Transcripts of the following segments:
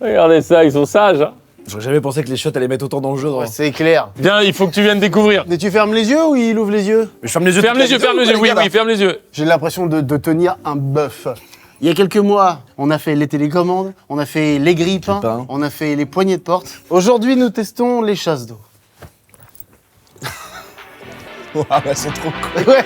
Regardez ça, ils sont sages. Hein. J'aurais jamais pensé que les chiottes allaient mettre autant dans le jeu. Ouais, c'est clair. Bien, il faut que tu viennes découvrir. Mais tu fermes les yeux ou il ouvre les yeux? Mais je ferme les yeux. Ferme les yeux, oui, ferme les yeux. J'ai l'impression de tenir un bœuf. Il y a quelques mois, on a fait les télécommandes, on a fait les grippins, Grippins. on a fait les poignées de porte. Aujourd'hui, nous testons les chasses d'eau. Ah, elles sont trop cool. Ouais.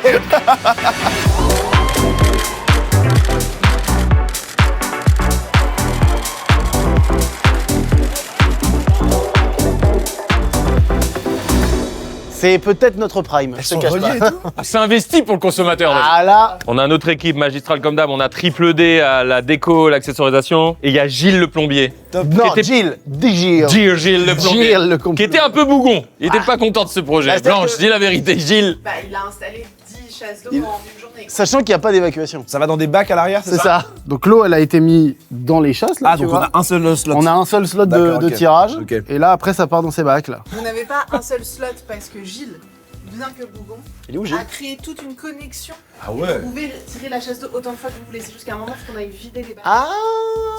C'est peut-être notre prime, je te sont cache reliées pas. et tout. Ah, c'est investi pour le consommateur. là. Ah là, On a notre équipe magistrale comme d'hab, on a Triple D à la déco, l'accessorisation, et il y a Gilles le plombier. non, était- Gilles Gilles le plombier. Gilles le Qui était un peu bougon. Il était pas content de ce projet. Bah, c'est Blanche, que- dis la vérité, Gilles. Bah, il a installé 10 chasses d'eau en une journée. Sachant qu'il n'y a pas d'évacuation. Ça va dans des bacs à l'arrière, C'est ça. Donc l'eau, elle a été mise dans les chasses, là, Ah, tu donc on vois. a un seul slot. On a un seul slot de D'accord, ok. tirage. Ok. Et là, après, ça part dans ces bacs, là. Vous n'avez pas un seul slot parce que Gilles, bien que Bougon, Il est où, Gilles? a créé toute une connexion. Ah ouais. Vous pouvez tirer la chasse d'eau autant de fois que vous voulez. C'est juste qu'à un moment, il faut qu'on aille vider les bacs. Ah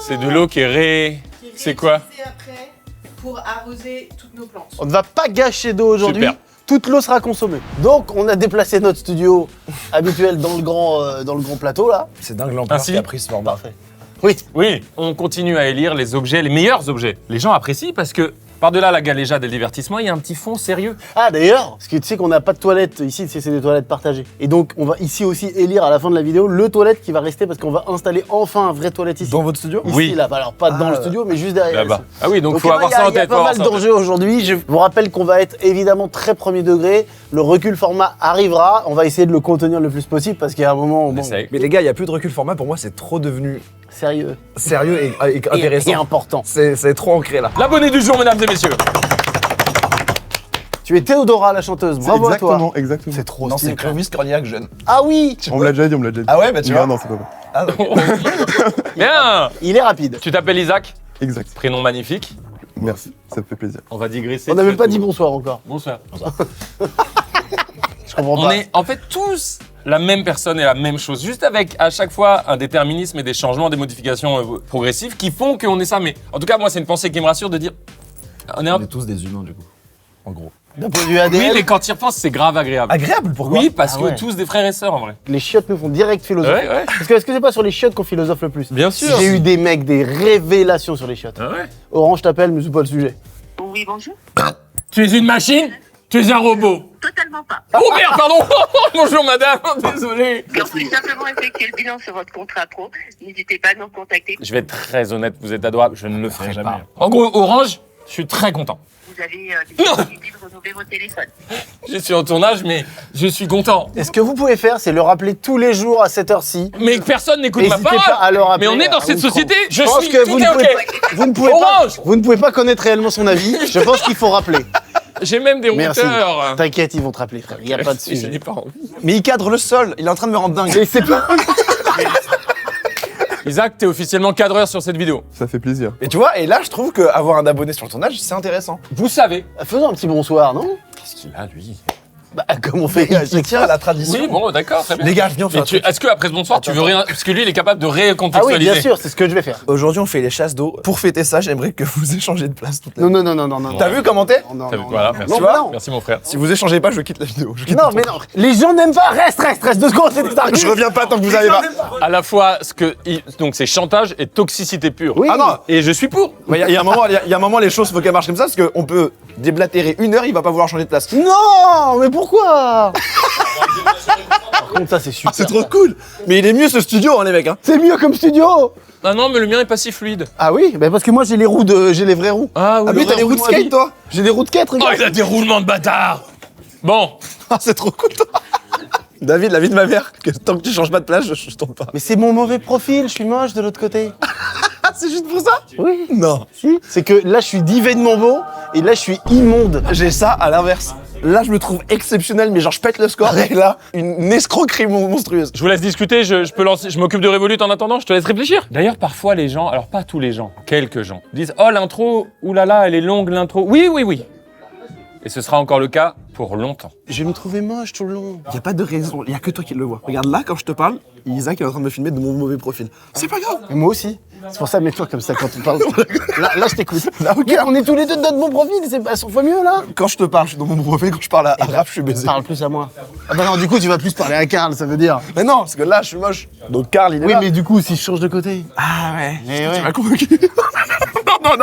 C'est de l'eau qui est qui est C'est quoi réutilisée après pour arroser toutes nos plantes. On ne va pas gâcher d'eau aujourd'hui. Super. Toute l'eau sera consommée. Donc, on a déplacé notre studio habituel dans le grand plateau, là. C'est dingue l'ampleur Ainsi qui a pris ce format. Parfait. Oui. Oui, on continue à élire les objets, les meilleurs objets. Les gens apprécient parce que par-delà la galéjade et le divertissement, il y a un petit fond sérieux. Ah, d'ailleurs, parce que tu sais qu'on n'a pas de toilettes ici, c'est des toilettes partagées. Et donc, on va ici aussi élire à la fin de la vidéo le toilette qui va rester parce qu'on va installer enfin un vrai toilette ici. Dans votre studio? Ici, Oui. là. Alors, pas dans le studio, mais juste derrière. Là-bas. Ah oui, donc Donc, faut avoir il y a- ça en il y a tête. pas faut mal avoir ça en tête. d'enjeux aujourd'hui. Je vous rappelle qu'on va être évidemment très premier degré. Le recul format arrivera. On va essayer de le contenir le plus possible parce qu'il y a un moment où, On bon, essaye. Mais les gars, il n'y a plus de recul format. Pour moi, c'est trop devenu sérieux sérieux et et intéressant. important. C'est trop ancré là. L'abonné du jour, mesdames et messieurs. Tu es Théodora, la chanteuse. Bravo à toi. Exactement, exactement. C'est trop Non, stylé. c'est Clovis Cornillac jeune. Ah oui, On me l'a déjà dit, on me l'a déjà dit. Ah ouais, bah tu Non, vois. non, c'est pas vrai. Ah, donc. Bien. il est rapide. Tu t'appelles Isaac, Exact. prénom magnifique. Merci, ça me fait plaisir. On va digresser. On n'a même pas tout. dit bonsoir encore. Bonsoir. Je comprends On pas. est en fait tous la même personne et la même chose, juste avec à chaque fois un déterminisme et des changements, des modifications progressives qui font qu'on est ça. Mais en tout cas, moi, c'est une pensée qui me rassure de dire. On est un... On est tous des humains du coup. En gros. D'un point de vue ADN, Oui, mais quand tu y repenses, c'est grave agréable. Agréable, pourquoi? Oui, parce Ah que ouais. tous des frères et sœurs en vrai. les chiottes nous font direct philosopher. Ouais, ouais. Parce que est-ce que c'est pas sur les chiottes qu'on philosophe le plus? Bien sûr. J'ai eu des mecs, des révélations sur les chiottes. Ah ouais. Orange t'appelle, mais c'est pas le sujet. Oui, bonjour. Tu es une machine. Tu es un robot. Totalement pas. Oh merde, pardon. Bonjour madame, désolé. Vous pouvez simplement effectuer le bilan sur votre contrat pro. N'hésitez pas à nous contacter. Je vais être très honnête, vous êtes adorable, je ne le ferai jamais. pas. En gros, Orange, je suis très content. Vous avez des possibilités de renouveler votre téléphone. Je suis en tournage, mais je suis content. Et ce que vous pouvez faire, c'est le rappeler tous les jours à cette heure-ci. Mais personne n'écoute ma N'hésitez parole. pas à le rappeler. Mais on est dans à cette outrance. société. Je pense suis que tout vous est ne, pouvez ok. pas, vous, ne pouvez pas, Orange. vous ne pouvez pas connaître réellement son avis. Je pense qu'il faut rappeler. J'ai même des Merci. routeurs. T'inquiète, ils vont te rappeler, frère. Il n'y a pas de Je sujet. n'ai pas envie. Mais il cadre le sol, il est en train de me rendre dingue. Et c'est pas... Isaac, t'es officiellement cadreur sur cette vidéo. Ça fait plaisir. Et tu vois, et là je trouve qu'avoir un abonné sur le tournage, c'est intéressant. Vous savez. Faisons un petit bonsoir, non? Qu'est-ce qu'il a, lui? Bah, comme on fait à Il chaque tient fois. à la tradition. Oui, bon, d'accord, très bien. Les gars, viens, on fait Mais un truc. est-ce qu'après ce bonsoir, tu veux rien. Parce que lui, il est capable de Ah oui, récontextualiser. bien sûr, c'est ce que je vais faire. Aujourd'hui, on fait les chasses d'eau. Pour fêter ça, j'aimerais que vous échangez de place toute la Non, non, non, non, non, non. T'as vu comment t'es? Non, non, T'as vu, non, voilà, non, merci. non, Tu vois non. Merci, mon frère. Si vous échangez pas, je quitte la vidéo. Je quitte Non, le mais non. Les gens n'aiment pas. Reste 2 secondes, c'est ça. Je reviens pas tant que vous avez pas. À la fois, donc c'est chantage et toxicité pure. Oui. Ah non. Et je suis pour. Il y a un moment, il y a un moment, les choses faut qu'elles marchent comme ça parce qu'on peut déblatérer 1 heure, il va pas vouloir changer de place. Non, mais pourquoi? Par contre, ça, c'est super. C'est trop cool. Mais il est mieux ce studio, hein, les mecs. Hein. C'est mieux comme studio. Ah non, mais le mien est pas si fluide. Ah oui, bah parce que moi j'ai les vraies roues. Ah Ah oui, t'as les roues de skate, toi? J'ai des roues de 4, Oh, regarde. il a des roulements de bâtard. Bon, Ah, c'est trop cool, toi. David, la vie de ma mère, que tant que tu changes pas de place, je tombe pas. Mais c'est mon mauvais profil, je suis moche de l'autre côté. Ah, c'est juste pour ça? Oui. Non. Si. C'est que là je suis divainement beau et là je suis immonde. J'ai ça à l'inverse. Là, je me trouve exceptionnel, mais genre, je pète le score. Et là, une escroquerie monstrueuse. je vous laisse discuter, je peux lancer, je m'occupe de Revolut en attendant, je te laisse réfléchir. D'ailleurs, parfois les gens, alors pas tous les gens, quelques gens, disent « Oh l'intro, oulala, elle est longue l'intro. » Oui, oui, oui. Et ce sera encore le cas pour longtemps. Je vais me trouver moche tout le long. Y a pas de raison, y a que toi qui le vois. Regarde là, quand je te parle, Isaac est en train de me filmer de mon mauvais profil. C'est pas grave. Et moi aussi. C'est pour ça, mets-toi comme ça quand on parle. Là, je t'écoute. Là, ok, on est tous les deux de notre bon profil, c'est pas 100 fois mieux là. Quand je te parle, je suis dans mon profil. Quand je parle à Raph, je suis baisé. Parle plus à moi. Ah bah non, du coup, tu vas plus parler à Karl, ça veut dire. Mais non, parce que là, je suis moche. Donc Karl, il est Oui, là. mais du coup, si je change de côté. Ah ouais. Mais Tu ouais. m'as convaincu.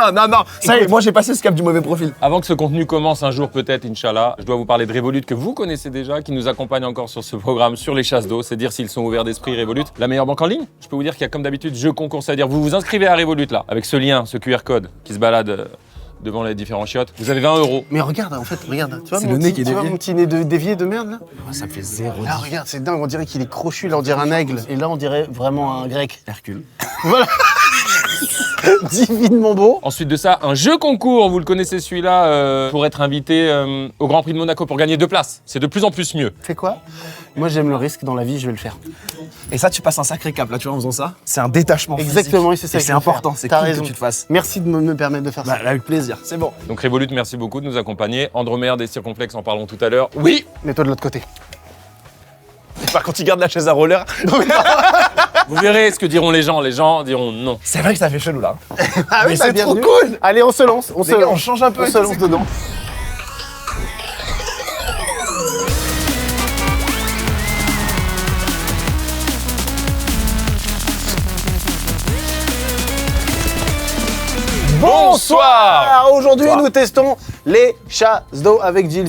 Non. Ça y est, moi j'ai passé ce cap du mauvais profil. Avant que ce contenu commence un jour peut-être, Inch'Allah, je dois vous parler de Revolut que vous connaissez déjà, qui nous accompagne encore sur ce programme sur les chasses d'eau. C'est dire s'ils sont ouverts d'esprit, Revolut. La meilleure banque en ligne. Je peux vous dire qu'il y a comme d'habitude jeu concours, c'est-à-dire vous vous inscrivez à Revolut là, avec ce lien, ce QR code qui se balade devant les différents chiottes. Vous avez 20 €. Mais regarde, en fait, regarde. Tu vois, C'est mon le nez petit- qui est tu vois dévié. mon petit nez dévié de merde là. Ça me fait 0. Là, regarde, c'est dingue, on dirait qu'il est crochu, là, on dirait un aigle. Et là, on dirait vraiment un grec. Hercule. Voilà. Divinement beau. Ensuite de ça, un jeu concours, vous le connaissez celui-là, pour être invité au Grand Prix de Monaco, pour gagner 2 places. C'est de plus en plus mieux. C'est quoi? Moi, j'aime le risque dans la vie, je vais le faire. Et ça, tu passes un sacré cap là, tu vois, en faisant ça. C'est un détachement. Exactement, physique. et c'est ça Et que c'est je veux important, faire. c'est T'as cool raison. que tu te fasses. Merci de me permettre de faire ça. Bah, avec plaisir, c'est bon. Donc Revolut, merci beaucoup de nous accompagner. Andromède et Circonflexe, en parlons tout à l'heure. Oui, Mets-toi de l'autre côté. Par contre, tu gardes la chaise à roller. vous verrez ce que diront les gens. Les gens diront non. C'est vrai que ça fait chelou là. Ah Mais c'est trop bienvenue. cool. Allez, on se lance, on se Les gars, lance. on change un peu On et se tout, lance c'est dedans. Bonsoir. Alors, aujourd'hui, nous testons les chasses d'eau avec Gilles.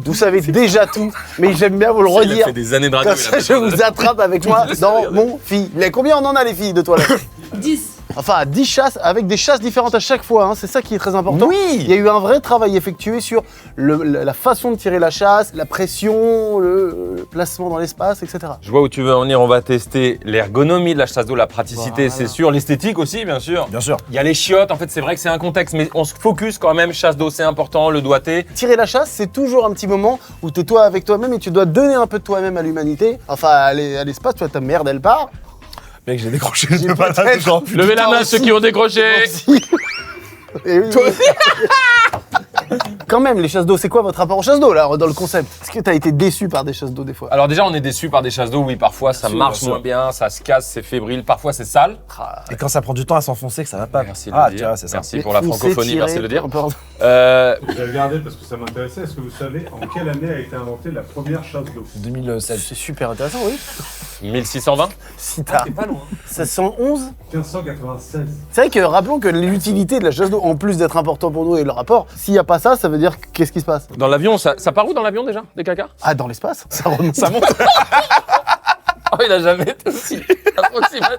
Vous savez déjà tout, mais j'aime bien vous le Il a redire. fait des années de radio. Comme ça, je vous attrape avec moi dans mon filet. Combien on en a, les filles de toilette? 10. Enfin, 10 chasses avec des chasses différentes à chaque fois. Hein. C'est ça qui est très important. Oui. Il y a eu un vrai travail effectué sur la façon de tirer la chasse, la pression, le placement dans l'espace, etc. Je vois où tu veux en venir. On va tester l'ergonomie de la chasse d'eau, la praticité, Voilà. c'est sûr. L'esthétique aussi, bien sûr. Bien sûr. Il y a les chiottes. En fait, c'est vrai que c'est un contexte, mais on se focus quand même. Chasse d'eau, c'est important. Le doigté. Tirer la chasse, c'est toujours un petit moment où t'es toi avec toi-même et tu dois donner un peu de toi-même à l'humanité. Enfin, à l'espace, tu vois, ta merde, elle part. Mec, j'ai décroché le peut-être- balade, genre. Levez la main ceux qui ont décroché. Et oui, Quand même, les chasses d'eau, c'est quoi votre rapport aux chasses d'eau, là, dans le concept? Est-ce que t'as été déçu par des chasses d'eau, des fois? Alors déjà, on est déçu par des chasses d'eau. Oui, parfois ça sûr, marche bien sûr. moins bien, ça se casse, c'est fébrile. Parfois c'est sale. Et quand ça prend du temps à s'enfoncer, que ça va pas. Merci de Ah, le tu dire. vois, c'est ça. Merci pour la francophonie. Merci de le dire. Pardon. J'ai regardé parce que ça m'intéressait. Est-ce que vous savez en quelle année a été inventée la première chasse d'eau? 2016. C'est super intéressant, oui. 1620. Si t'as. C'est pas loin. 711. 1596. C'est vrai que rappelons que l'utilité de la chasse d'eau, en plus d'être important pour nous et le rapport, s'il n'y a pas ça, ça veut dire qu'est-ce qui se passe? Dans l'avion, ça part où dans l'avion déjà? Des caca? Ah, dans l'espace? Ça remonte. Ça monte. Oh, il a jamais été aussi approximatif.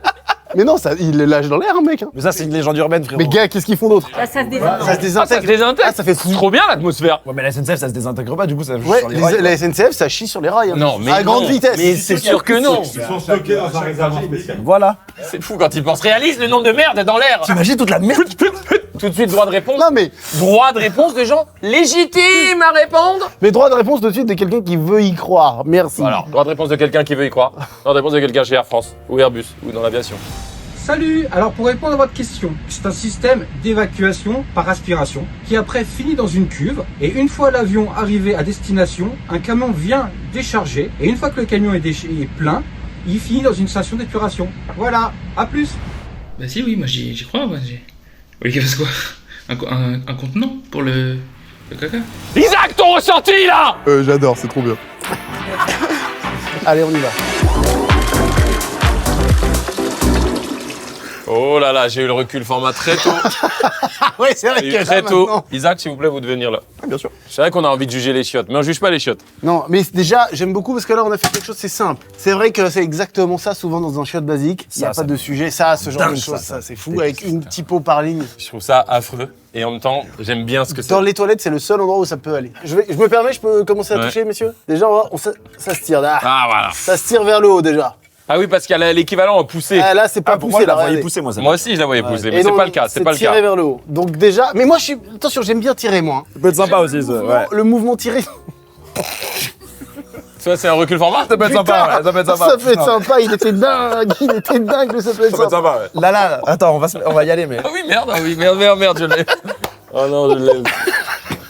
Mais non, ça, il lâche dans l'air, un mec. Hein. Mais ça, c'est une légende urbaine, frérot. Mais gars, qu'est-ce qu'ils font d'autre? Ça se désintègre. Ça se Ah, ça se désintègre. désintègre. Ah, ça fait fou. Trop bien l'atmosphère. Ouais, mais la SNCF, ça se désintègre pas, du coup, ça Ouais, sur les rails. la SNCF, ça chie sur les rails. Hein. Non, mais à grande non. vitesse. Mais c'est sûr que non. Ils sont stockés dans un réservoir spécial. Voilà. C'est fou quand il pense. Réalise le nombre de merde dans l'air. T'imagines toute la merde. Tout de suite, droit de réponse. Non, mais Droit de réponse de gens légitimes à répondre. droit de réponse tout de suite de quelqu'un qui veut y croire. Merci. Alors, droit de réponse de quelqu'un qui veut y croire. Droit de réponse de quelqu'un chez Air France ou Airbus ou dans l'aviation. Salut, alors pour répondre à votre question, c'est un système d'évacuation par aspiration qui après finit dans une cuve et une fois l'avion arrivé à destination, un camion vient décharger et une fois que le camion est plein, il finit dans une station d'épuration. Voilà, à plus. Bah si, oui, moi j'y crois. Moi, oui, qu'il fasse quoi un contenant pour le caca. Isaac, ton ressenti là. J'adore, c'est trop bien. Allez, on y va. Oh là là, j'ai eu le recul format très tôt. Ouais, c'est vrai J'ai eu que très là, tôt. maintenant- Isaac, s'il vous plaît, vous devez venir là. Bien sûr. C'est vrai qu'on a envie de juger les chiottes, mais on juge pas les chiottes. Non, mais déjà, j'aime beaucoup parce que là, on a fait quelque chose, c'est simple. C'est vrai que c'est exactement ça, souvent dans un chiotte basique. Il n'y a Ça, pas de sujet, ça, ce genre dingue, de choses, ça. ça, c'est fou, avec une typo par ligne. Je trouve ça affreux et en même temps, j'aime bien ce que c'est. Dans les toilettes, c'est le seul endroit où ça peut aller. Je me permets, je peux commencer à Ouais. toucher, messieurs? Déjà, ça se tire. Ah, Ah voilà. ça se tire vers le haut, déjà. Ah oui, parce qu'il y a l'équivalent en poussée. Ah, là, c'est pas Pour poussé, moi, je la là, voyais regardez. pousser, moi, ça. Moi aussi, je la voyais pousser, Et mais c'est non, pas le cas. C'est pas le tiré cas. vers le haut. Donc déjà, mais moi, attention, j'aime bien tirer, moi. Ça peut être sympa aussi, ça. Ouais. Le mouvement tiré, Ça, c'est un recul format. Ça peut être sympa, ouais. Ça peut être sympa. ça peut être sympa. Il était dingue, mais ça peut être sympa. sympa, ouais. Là, attends, on va y aller, mais. Ah oui, merde, je l'ai. Oh non, je l'ai.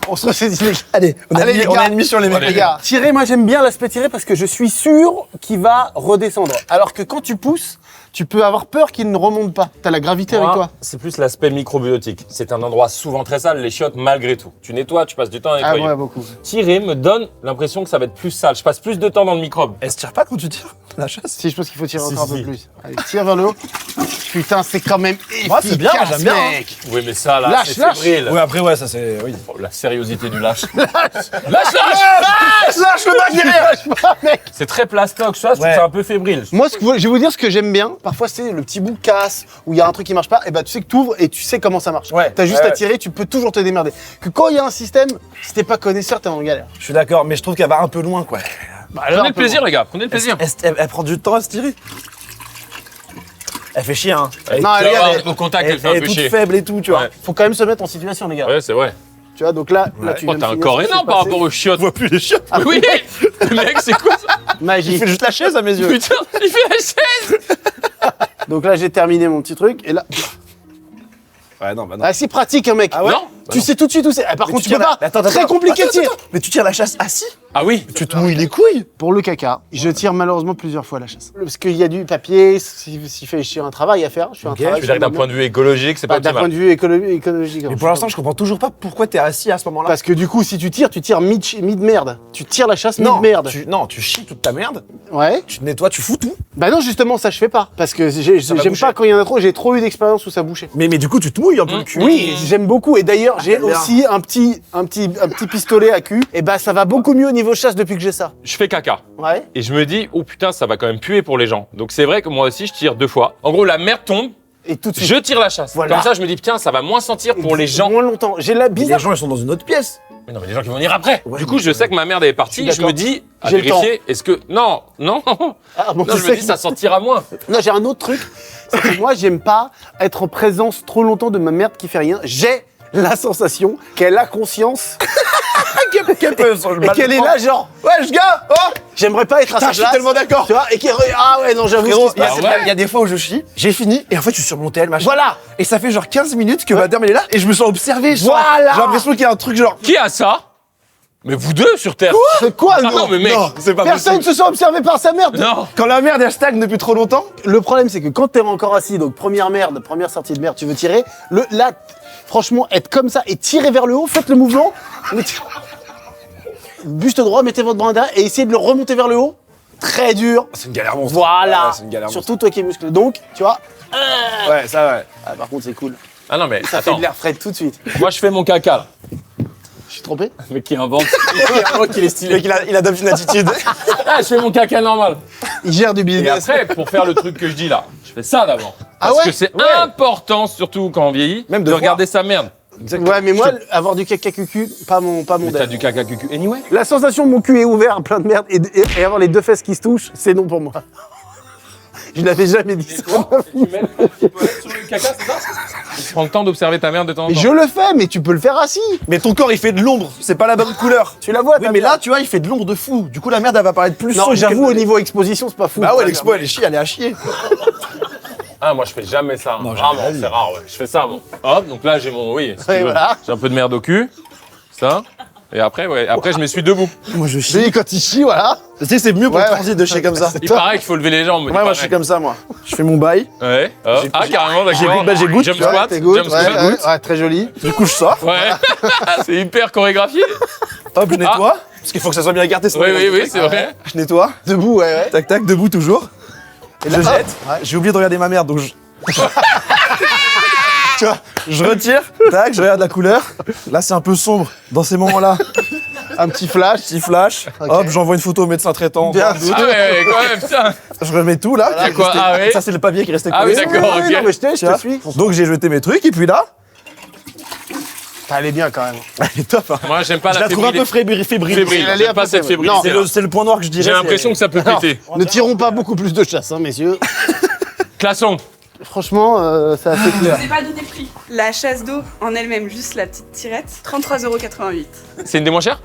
On se ressaisit les gars. Allez, les on gars. a une mission, les mecs. Les gars, tirer, moi j'aime bien l'aspect tiré parce que je suis sûr qu'il va redescendre. Alors que quand tu pousses, tu peux avoir peur qu'il ne remonte pas. T'as la gravité avec toi. C'est plus l'aspect microbiotique. C'est un endroit souvent très sale, les chiottes malgré tout. Tu nettoies, tu passes du temps à Ah nettoyer. ouais, beaucoup. Tirer me donne l'impression que ça va être plus sale. Je passe plus de temps dans le microbe. Elle se tire pas quand tu tires la chasse? Si, je pense qu'il faut tirer Si, encore un si. peu plus. Allez, tire vers le haut. Putain, c'est quand même efficace, Ouais, c'est bien, j'aime bien, hein. mec. Oui, mais ça, là, Lâche, c'est lâche. fébrile. Ouais, après, ouais, ça c'est. Oui. Oh, la sériosité du lâche. Lâche le bac derrière. Mec. C'est très plastoc, ça, je trouve Ouais. ça un peu fébrile. Moi, je vais vous dire ce que j'aime bien. Parfois, c'est le petit bout casse, où il y a un truc qui marche pas, et bah tu sais que t'ouvres et tu sais comment ça marche. Ouais. T'as juste Ouais, à tirer, tu peux toujours te démerder. Que quand il y a un système, si t'es pas connaisseur, t'es en galère. Je suis d'accord, mais je trouve qu'elle va un peu loin, quoi. Prenez le plaisir, les gars, prenez le plaisir. Elle prend du temps à se tirer. Elle fait chier, hein. Non, Tu les vas gars, voir, au contact, elle fait Elle un est peu toute chier. faible et tout, tu vois. Ouais. faut quand même se mettre en situation, les gars. Ouais, c'est vrai. Tu vois, donc là, tu Oh, viens de t'as un finir corps ce qui énorme s'est par passé. rapport aux chiottes. On voit plus les chiottes. Oui, le mec, c'est quoi ça? Magie. Il fait juste la chaise à mes yeux. Putain, il fait la chaise. Donc là, j'ai terminé mon petit truc, et là. Ouais, non, bah non. Ah, c'est pratique, hein, mec. Ah ouais Non. Tu sais tout de suite où c'est. Ah, par Mais contre, tu tu peux tires pas. la- Attends, Très attends, compliqué de attends, tir. attends. Mais tu tires la chasse assis? Ah oui. Tu te mouilles les couilles? Pour le caca, je tire malheureusement plusieurs fois la chasse. Parce qu'il y a du papier, s'il fait chier un travail à faire. Je fais un Ok. travail. Je veux dire que d'un point de vue écologique, c'est pas Bah, d'un point optimal. de vue écologique. Mais pour l'instant, je comprends toujours pas pourquoi t'es assis à ce moment-là. Parce que du coup, si tu tires mid-merde. Tu tires la chasse non, mid-merde. tu chies toute ta merde, Ouais. tu te nettoies, tu fous tout. Bah non, justement, ça je fais pas. Parce que va j'aime boucher. pas quand il y en a trop, j'ai trop eu d'expérience où ça bouchait. Mais du coup, tu te mouilles un peu le cul. Oui, j'aime beaucoup. Et d'ailleurs, j'ai j'aime bien. aussi un petit pistolet à cul. Et bah ça va beaucoup mieux au niveau chasse depuis que j'ai ça. Je fais caca. Ouais. Et je me dis, oh putain, ça va quand même puer pour les gens. Donc c'est vrai que moi aussi, je tire 2 fois. En gros, la merde tombe, Et tout de suite. je tire la chasse. Voilà. Comme ça, je me dis, putain, ça va moins sentir pour les gens. Moins longtemps. J'ai la Mais bizarre. les gens, ils sont dans une autre pièce. Mais non, mais les gens qui vont venir après. Ouais, du coup, je sais que ma merde est partie. Je Je suis me d'accord. dis, à J'ai le vérifier, est-ce que. Non, non. Ah, bon, Non, tu je me sais dis, que- ça sentira moins. Non, j'ai un autre truc. C'est que moi, j'aime pas être en présence trop longtemps de ma merde qui fait rien. J'ai la sensation qu'elle a conscience Qu'elle peut sur le et qu'elle est là, genre, wesh gars, oh, j'aimerais pas être à Putain, sa je suis place. tellement d'accord. Tu vois, et qu'elle ah ouais, non, j'avoue. Frérot, ce qui se passe. ouais. il y a des fois où je chie, j'ai fini, et en fait, je suis sur mon tel, machin. Voilà. Et ça fait genre 15 minutes que madame elle est là, et je me sens observé. Voilà. J'ai l'impression qu'il y a un truc genre. Qui a ça? Mais vous deux sur Terre. C'est quoi, Ah non, mais mec. Non, c'est pas Personne possible. se sent observé par sa merde. Non. Quand la merde elle stagne depuis trop longtemps, Le problème, c'est que quand t'es encore assis, donc première merde, première sortie de merde, tu veux tirer, là, franchement, être comme ça et tirer vers le haut, faites le mouvement. Buste droit, mettez votre bras derrière et essayez de le remonter vers le haut. Très dur. c'est une galère monstre. Voilà. Ouais, c'est une galère Surtout toi qui es musclé. Donc, tu vois. monstre. Ouais, ça ouais. Ah, par contre, c'est cool. Ah non, mais Ça fait attends. de l'air frais tout de suite. Moi, je fais mon caca, là. Je suis trompé. Mais qui invente. Qui est Le stylé. mec il adopte une attitude. Ah, je fais mon caca normal. Il gère du Et business. après, pour faire le truc que je dis là, je fais ça d'abord. Ah Parce ouais que c'est important, surtout quand on vieillit, Même de de regarder sa merde. Ouais, mais moi, avoir du caca cucu, pas mon Mais t'as délire. du caca cucu. Anyway. La sensation de mon cul est ouvert, plein de merde, et avoir les deux fesses qui se touchent, c'est non pour moi. Je l'avais jamais dit ça. Tu mets le papier toilette sur le caca, c'est ça? Tu prends le temps d'observer ta merde de temps en Mais temps. je le fais, mais tu peux le faire assis. Mais ton corps il fait de l'ombre, c'est pas la bonne couleur. Tu la vois, Oui, ta mais merde. là tu vois, il fait de l'ombre de fou. Du coup, la merde elle va paraître plus Non, sombre. j'avoue, que- au niveau exposition, c'est pas fou. Bah ouais, l'expo elle est chier, elle est à chier. Ah, moi je fais jamais ça. Non, Vraiment, jamais. c'est rare, ouais. Je fais ça, bon. Hop, donc là j'ai mon. Oui, si tu Ouais, veux. voilà. J'ai un peu de merde au cul. Ça. Et après, ouais. Après, je me suis debout. Moi je Je chie. dis, quand il chie, voilà. Tu sais, c'est mieux pour Ouais, le transit de chier comme ça. Il paraît qu'il faut lever les jambes. Ouais, moi je suis comme ça, moi. Je fais mon bail, Ouais. Hop. J'ai- Ah, carrément, d'accord. j'ai goût, Jump tu vois, squat. T'es good, Jump ouais, squat. ouais, ouais, très joli. du coup je sors, Ouais. C'est hyper chorégraphié. hop, je nettoie. Parce qu'il faut que ça soit bien écarté. sinon- Oui, oui, oui, c'est vrai. Je nettoie, Debout, ouais, ouais. tac tac, debout toujours. Et Je là, jette. hop, ouais. J'ai oublié de regarder ma merde, donc je. Tu vois, je retire, tac, je regarde la couleur. Là, c'est un peu sombre. Dans ces moments-là, Un petit flash. petit flash. Ok. Hop, j'envoie une photo au médecin traitant. Bien Ah ouais, quand même, putain. Je remets tout là. C'est quoi? Ah ouais. Ça, c'est le papier qui restait Ah collé. oui, d'accord, Ouais, ok. non, mais je Tu vois. te suis. Donc, j'ai jeté mes trucs, et puis là, Elle est bien quand même. elle est top. Hein. Moi, j'aime pas Je la la trouve un peu fébrilité. fébrile. Fébrile, Elle est un j'aime pas peu cette fébrile. fébrilité. Non, C'est le point noir que je dirais. J'ai c'est- l'impression que ça peut péter. Ne tirons pas beaucoup plus de chasse, hein, messieurs. Classons. Franchement, c'est assez Je clair. vous ai pas donné prix. La chasse d'eau en elle-même, juste la petite tirette, 33,88 €. C'est une des moins chères?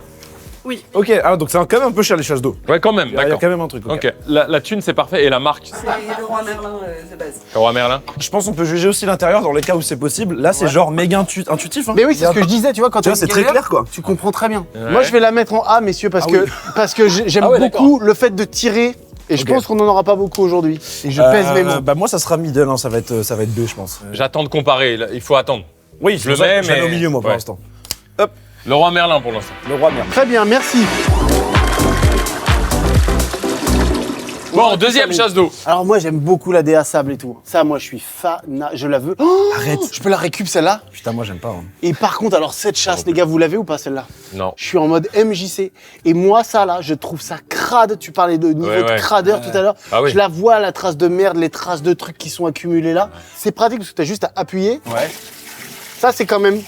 Oui. Ok, ah, donc c'est quand même un peu cher les chasses d'eau. Ouais, quand même, Il y a d'accord. quand même un truc. Ok, la thune c'est parfait et la marque C'est le roi Merlin de base. le roi Merlin. Je pense qu'on peut juger aussi l'intérieur dans les cas où c'est possible. Là, c'est genre méga intuitif. Hein. Mais oui, c'est ce que je disais, tu vois, quand Tu vois, t'as c'est une très galère, clair quoi. tu comprends très bien. Ouais. Moi, je vais la mettre en A, messieurs, parce que j'aime Ah ouais, beaucoup le fait de tirer. Et je Ok. pense qu'on n'en aura pas beaucoup aujourd'hui. Et je pèse mes mots. Bah moi, ça sera middle, hein. ça va être B, je pense. J'attends de comparer, là, il faut attendre. Oui, je le mets, mais mais- au milieu moi pour ouais. l'instant. Le roi Merlin pour l'instant. Le roi merde. Très bien, merci. Bon, deuxième chasse d'eau. Alors moi, j'aime beaucoup la DA sable et tout. Ça, moi, je suis fan. Je la veux. Oh, Arrête. Je peux la récup celle-là. Putain, moi j'aime pas. Hein. Et par contre, alors cette chasse, les gars, vous l'avez ou pas celle-là? Non. Je suis en mode MJC. Et moi, ça là, je trouve ça crade. Tu parlais de niveau Ouais, de ouais. cradeur tout à l'heure. Ah oui. Je la vois, la trace de merde, les traces de trucs qui sont accumulés là. C'est pratique parce que t'as juste à appuyer. Ouais. Ça, c'est quand même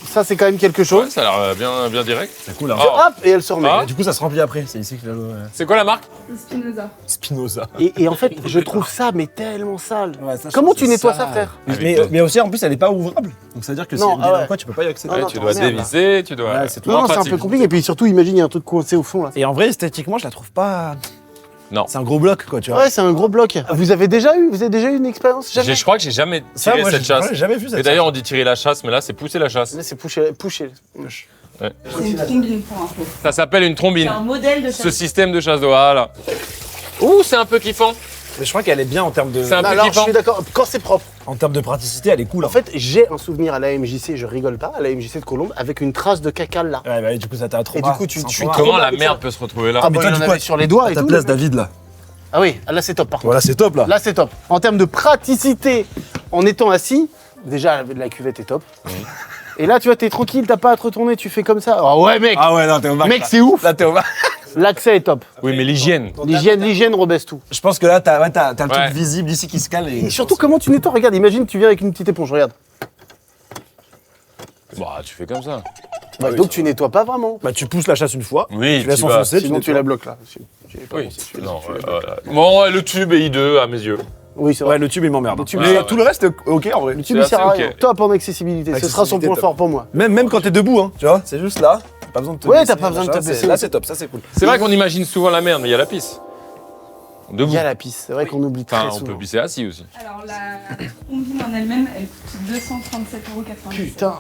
quelque Ouais, chose. ça a l'air bien direct. C'est cool. Hein. Oh. Hop, et elle se remet. Ah. Et du coup, ça se remplit après. C'est ici que C'est quoi la marque? Spinoza. Spinoza. Et en fait, je trouve ça mais tellement sale. Ouais, ça, je Comment trouve tu que nettoies c'est ça, sale. frère? Mais aussi, en plus, elle est pas ouvrable. Donc ça veut dire que si Non, elle est ah ouais. quoi, tu peux pas y accéder. Ah Ouais, non, tu attends, dois merde, dévisser, tu dois. Ouais, c'est tout. Non, Moins c'est un pratique. peu compliqué. Et puis surtout, imagine, il y a un truc coincé au fond là. Et en vrai, esthétiquement, je la trouve pas. Non. C'est un gros bloc, quoi, tu vois. Ouais, c'est un gros bloc. Vous avez déjà eu une expérience? Jamais. Je crois que j'ai jamais Ça, tiré moi, cette j'ai chasse. jamais vu ça. Et d'ailleurs, on dit tirer la chasse, mais là, c'est pousser la chasse. Là, c'est poussé. C'est une trombine pour info. Ça s'appelle une trombine. C'est un modèle de Ce chasse. système de chasse d'eau, voilà. Ouh, c'est un peu kiffant. Mais je crois qu'elle est bien en termes de. C'est un peu Alors, je kiffant. suis d'accord. Quand c'est propre. En termes de praticité, elle est cool. En fait, j'ai un souvenir à la MJC, je rigole pas, à la MJC de Colombe, avec une trace de caca là. Ouais, bah, du coup, ça t'a trop. Et du coup, tu suis trop Comment mal la avec merde ça. peut se retrouver là? Ah, mais toi, il du en coup, avait sur les doigts et ta tout. place, le mec. David, là. Ah oui, là c'est top par contre. Voilà, c'est top, là. Là c'est top. En termes de praticité, en étant assis, déjà la cuvette est top. Et là tu vois, t'es tranquille, t'as pas à te retourner, tu fais comme ça. Ah ouais mec, Ah ouais, non, t'es au max. mec là. c'est ouf. Là, t'es au max. L'accès est top. Oui, mais l'hygiène. L'hygiène rebaisse tout. Je pense que là, t'as le Ouais. truc visible ici qui se cale. Et surtout comment tu nettoies, regarde, imagine tu viens avec une petite éponge, regarde. Bah, tu fais comme ça. Bah, donc tu nettoies pas vraiment. Bah, tu pousses la chasse une fois. Oui, tu laisses tu vas. enfoncer. Sinon tu la bloques là. Oui. Non, bon, ouais, le tube est hideux à mes yeux. Oui c'est Ouais, vrai. le tube, il m'emmerde. Le tube, Mais ouais. tout le reste, ok, en vrai. Le tube c'est il sert à assez rien. ok. Top en accessibilité, ce sera son Accessibilité, point top. fort pour moi. Même quand t'es debout, hein, tu vois, c'est juste là. T'as pas besoin de te Ouais, baisser, t'as pas besoin de te machin, baisser. Là, c'est top, ça, c'est cool. C'est vrai qu'on imagine souvent la merde, mais il y a la pisse. Debout. Il y a la piste, c'est vrai qu'on oublie très Enfin, on souvent. peut pisser assis aussi. Alors la trombine en elle-même, elle coûte 237,90 €. Putain.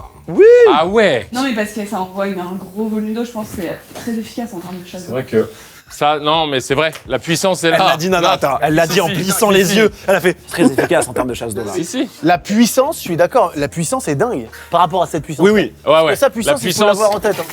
Ah ouais. Non mais parce que ça envoie un gros volume d'eau, je pense que c'est très efficace en termes de chasse C'est d'eau. vrai que. Ça, non, mais c'est vrai, la puissance est là. Elle l'a dit, Nana, elle l'a dit en Si, plissant si, les si. yeux. Elle a fait très efficace en termes de chasse d'eau, là. Si, si. La puissance, je suis d'accord, la puissance est dingue par rapport à cette puissance. Oui, oui. Ouais, ouais. Et sa puissance, la il faut l'avoir en tête. hein.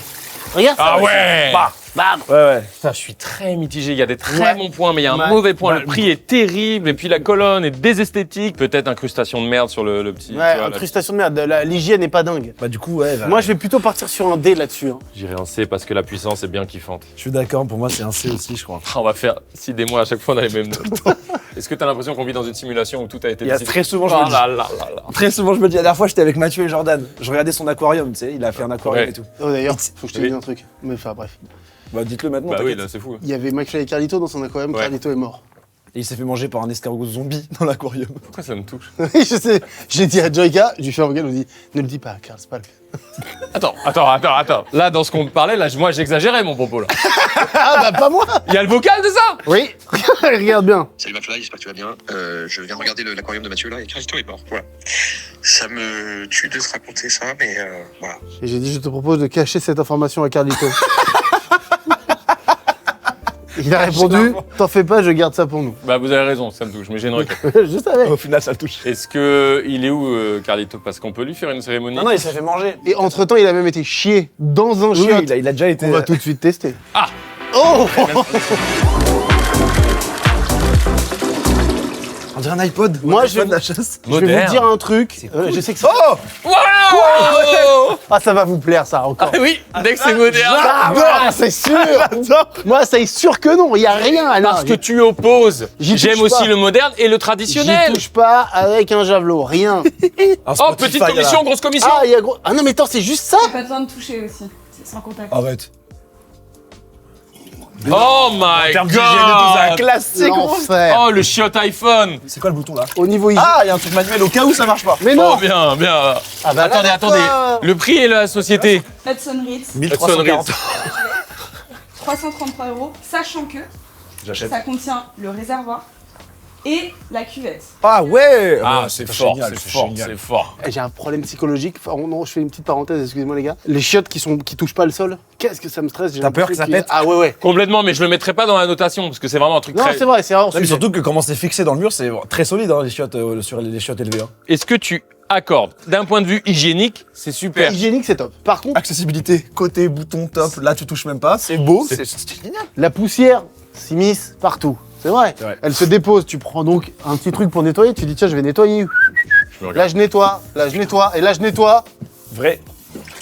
Regarde ça. Ah ouais. Bam. Ouais, ouais. Putain, je suis très mitigé. Il y a des très Ouais. bons points, mais il y a un Ouais. mauvais point. Bah, Le prix est terrible, et puis la colonne est désesthétique. Peut-être incrustation de merde sur le petit. Ouais, tu vois, là. incrustation de merde, l'hygiène n'est pas dingue. Bah, du coup, ouais. bah, Moi, je vais plutôt partir sur un D là-dessus. hein. J'irai en C parce que la puissance est bien kiffante. je suis d'accord, pour moi, c'est un C aussi, je crois. Ah, on va faire 6 des mois à chaque fois, on a les mêmes notes. Est-ce que t'as l'impression qu'on vit dans une simulation où tout a été Il y a décidé? très souvent, je Oh me dis. là là là là. Très souvent, je me dis, la dernière fois, j'étais avec Mathieu et Jordan. Je regardais son aquarium, tu sais, il a fait un aquarium Ouais. et tout. Oh, d'ailleurs, faut que je te Oui. dise un truc. Mais enfin, bref. Bah, dites-le maintenant. Bah oui, t'inquiète. là, c'est fou. Il y avait McFly et Carlito dans son aquarium, Ouais. Carlito est mort. Et il s'est fait manger par un escargot zombie dans l'aquarium. Pourquoi ça me touche? Oui, je sais. J'ai dit à Joyka, je lui fais un regard, on dit ne le dis pas, Carl, c'est pas lui. Attends. Là, dans ce qu'on parlait, là, moi, j'exagérais mon propos, là. Ah bah pas moi. Il y a le vocal de ça? Oui, regarde bien. Salut McFly, j'espère que tu vas bien. Je viens regarder l'aquarium de Mathieu là et Carlito est mort. Voilà. Ça me tue de se raconter ça, mais voilà. Et j'ai dit, je te propose de cacher cette information à Carlito. Il a répondu, t'en fais pas, je garde ça pour nous. Bah, vous avez raison, ça me touche, mais j'ai une requête. Je savais. Au final, ça le touche. Est-ce que il est où, Carlito? Parce qu'on peut lui faire une cérémonie. Non, non, il s'est fait manger. Et entre-temps, il a même été chié dans un Oui, chiotte. il a déjà été. On va tout de suite tester. Ah. Oh. On dirait un iPod. Moi, je vais vais- de la chasse. Je vais Moderne. vous dire un truc. Je sais que ça... Oh Wow. Ah, ça va vous plaire, ça, encore. Ah oui, dès que c'est moderne. Ah, c'est sûr. Moi, c'est sûr que non, il y a rien. Alain. Parce que tu opposes. J'y J'aime touche aussi pas. le moderne et le J'y traditionnel. touche pas avec un javelot, rien. Un Oh, Spotify, petite là. commission, grosse commission. Ah, il y a gros. Ah non, mais attends, c'est juste ça. Pas besoin de toucher aussi, c'est sans contact. Arrête. Oh my termes d'hygiène et tout, c'est un god. classique, gros. L'enfer. Oh, le chiotte iPhone. C'est quoi le bouton là Au niveau hygiène. Ah, il y a un truc manuel au cas où ça marche pas. Mais non. Oh, bien, bien. Ah bah là, Attendez, d'accord. Le prix et la société. Hudson Ritz. 1340. 333 €, sachant que J'achète. ça contient le réservoir et la cuvette. Ah ouais. Ah, bah, c'est fort, génial, c'est fort, génial. c'est fort. J'ai un problème psychologique. Enfin, non, je fais une petite parenthèse, excusez-moi les gars. Les chiottes qui touchent pas le sol, qu'est-ce que ça me stresse. T'as peur que ça pète? Ah ouais. Complètement, mais je le mettrai pas dans la notation parce que c'est vraiment un truc Non, très. c'est vrai, c'est vraiment Non, mais surtout que comment c'est fixé dans le mur, c'est très solide hein, les chiottes sur les chiottes élevées. Hein. Est-ce que tu accordes d'un point de vue hygiénique, c'est super. hygiénique, c'est top. Par contre, Accessibilité, côté, bouton, top, là tu touches même pas, c'est beau, c'est génial. la poussière s'immisce partout. C'est vrai. C'est vrai. Elle se dépose. Tu prends donc un petit truc pour nettoyer. Tu dis tiens, je vais nettoyer. Là, je nettoie. Là, je nettoie. Et là, je nettoie. Vrai,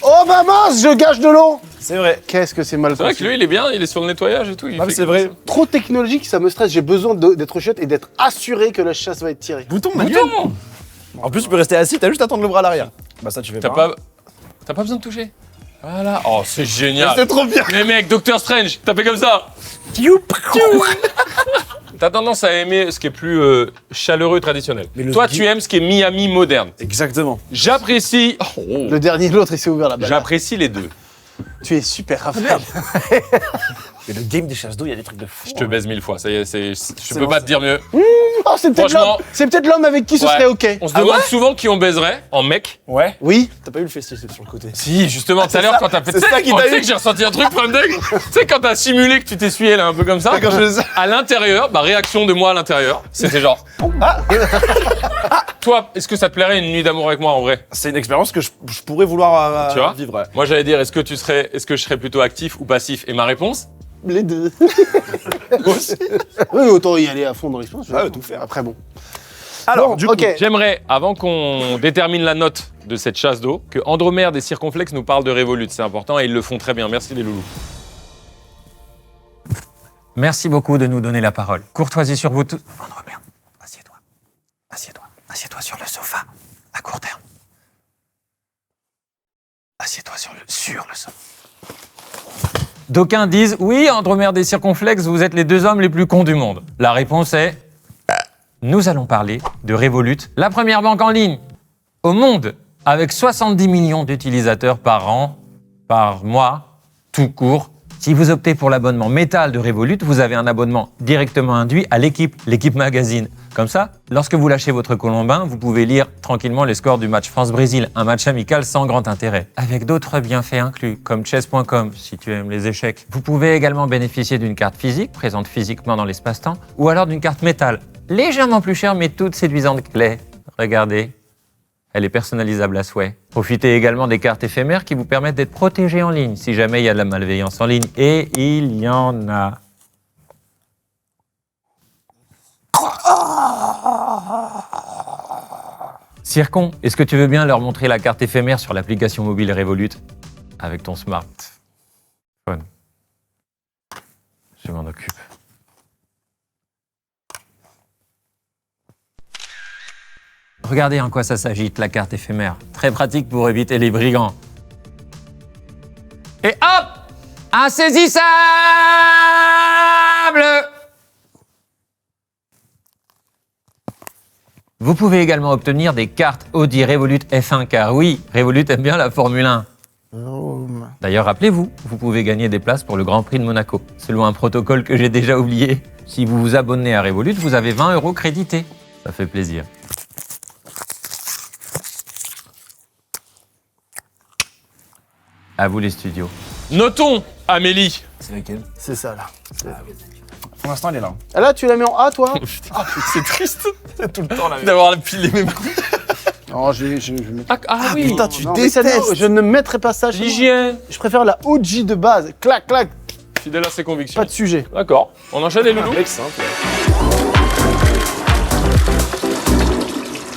Oh bah mince, je gâche de l'eau. c'est vrai. Qu'est-ce que c'est mal C'est vrai que conçu. lui, il est bien, il est sur le nettoyage et tout. il Ah, mais fait c'est comme vrai. ça. Trop technologique, ça me stresse. J'ai besoin d'être chiotte et d'être assuré que la chasse va être tirée. Bouton manuel. Bouton. En plus, tu peux rester assis, t'as juste à tendre le bras à l'arrière. Bah ça tu fais T'as pas. pas besoin de toucher. Voilà. Oh, c'est génial. C'est trop bien. Mais mec, Doctor Strange, t'as fait comme ça. T'as tendance à aimer ce qui est plus chaleureux, traditionnel. Mais le Toi, gui- tu aimes ce qui est Miami moderne. Exactement. J'apprécie. Oh, Le dernier, l'autre, il s'est ouvert là-bas. j'apprécie les deux. Tu es super, Raphaël. Et le game des chasses d'eau, il y a des trucs de fou. Je te baise 1000 fois. Ça y est, je peux bon, pas te dire mieux. Oh, c'est peut-être Franchement- l'homme. C'est peut-être l'homme avec qui ce Ouais. serait ok. On se demande souvent qui on baiserait en mec. Ouais. Oui. T'as pas eu le festif sur le côté. Si, justement, tout à l'heure, ça, quand t'as fait. c'est ça qui t'a tu sais eu. que j'ai ressenti un truc, problème d'aigle. Tu sais, quand t'as simulé que tu t'essuyais là, un peu comme ça. Quand je À l'intérieur, réaction de moi à l'intérieur, c'était genre. Toi, est-ce que ça te plairait une nuit d'amour avec moi en vrai? C'est une expérience que je pourrais vouloir Tu vois vivre. Ouais. Moi, j'allais dire, est-ce que je serais plutôt actif ou passif? Et ma réponse? Les deux. Oui, autant y aller à fond dans l'expérience. Ah ouais, tout faire. Après, bon. Alors, Bon, du coup, ok. J'aimerais, avant qu'on détermine la note de cette chasse d'eau, que Andromère des Circonflexes nous parle de Revolut. C'est important et ils le font très bien. Merci les loulous. Merci beaucoup de nous donner la parole. Courtoisie sur vous tous. Andromère, assieds-toi. Assieds-toi. Assieds-toi sur le sofa, à court terme. Assieds-toi sur le sofa. D'aucuns disent « Oui, Andromère des Circonflexes, vous êtes les deux hommes les plus cons du monde. » La réponse est « Nous allons parler de Revolut, la première banque en ligne au monde, avec 70 millions d'utilisateurs par an, par mois, tout court. Si vous optez pour l'abonnement métal de Revolut, vous avez un abonnement directement induit à l'équipe magazine. Comme ça, lorsque vous lâchez votre colombin, vous pouvez lire tranquillement les scores du match France-Brésil, un match amical sans grand intérêt, avec d'autres bienfaits inclus, comme chess.com, si tu aimes les échecs. Vous pouvez également bénéficier d'une carte physique, présente physiquement dans l'espace-temps, ou alors d'une carte métal, légèrement plus chère mais toute séduisante clé. Regardez. Elle est personnalisable à souhait. Profitez également des cartes éphémères qui vous permettent d'être protégé en ligne si jamais il y a de la malveillance en ligne. Et il y en a. Circon, est-ce que tu veux bien leur montrer la carte éphémère sur l'application mobile Revolut avec ton smartphone? Je m'en occupe. Regardez en quoi ça s'agite, la carte éphémère. Très pratique pour éviter les brigands. Et hop! Insaisissable! Vous pouvez également obtenir des cartes Audi Revolut F1, car oui, Revolut aime bien la Formule 1. D'ailleurs, rappelez-vous, vous pouvez gagner des places pour le Grand Prix de Monaco, selon un protocole que j'ai déjà oublié. Si vous vous abonnez à Revolut, vous avez 20 € crédités. Ça fait plaisir. À vous les studios. Notons, Amélie. c'est lequel? C'est ça, là. Pour l'instant, elle est là. Ah, là, tu l'as mis en A, toi? C'est triste C'est tout le temps là. d'avoir les mêmes coups. Non, je Ah oui, Putain, tu Non, mais ça, non, détestes. je ne mettrai pas ça chez moi. l'hygiène. Je préfère la OG de base. Clac, clac, Fidèle à ses convictions. pas de sujet. D'accord. On enchaîne les loulous. Mec simple.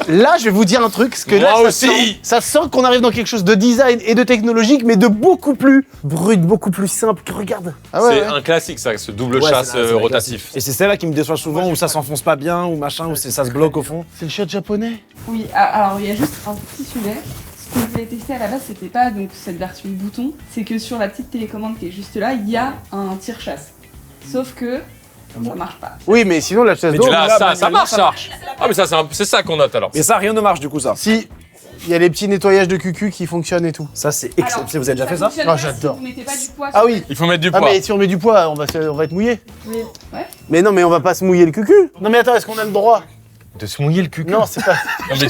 Là, je vais vous dire un truc, parce que Moi là, aussi. ça sent qu'on arrive dans quelque chose de design et de technologique, mais de beaucoup plus brut, beaucoup plus simple. Que regarde. Ah C'est un classique, ça, ce double chasse c'est la rotatif. Et c'est celle-là qui me déçoit souvent, où ça s'enfonce pas bien, ou machin, où ça se bloque au fond. C'est le shot japonais. Oui, alors il y a juste un petit sujet. Ce qu'on voulait tester à la base, c'était pas donc cette version bouton, c'est que sur la petite télécommande qui est juste là, il y a un tire-chasse. Sauf que ça marche pas. Oui, mais sinon, la chasse Mais d'eau. Là, là, ça manuellement, marche, ça ça. Ah, mais ça, c'est ça qu'on note alors. Et ça, rien ne marche du coup, ça. Si. Il y a les petits nettoyages de cucu qui fonctionnent et tout. Ça, c'est Alors, exceptionnel. Vous avez déjà fait ça fonctionne Ah, pas si j'adore. vous mettez pas du poids Ah sur oui. Il faut mettre du Ah poids. mais si on met du poids, on va être mouillé. le- Ouais. Mais non, mais on va pas se mouiller le cucu. Non mais attends, est-ce qu'on a le droit? De se mouiller le cul. Non, c'est pas... Non, mais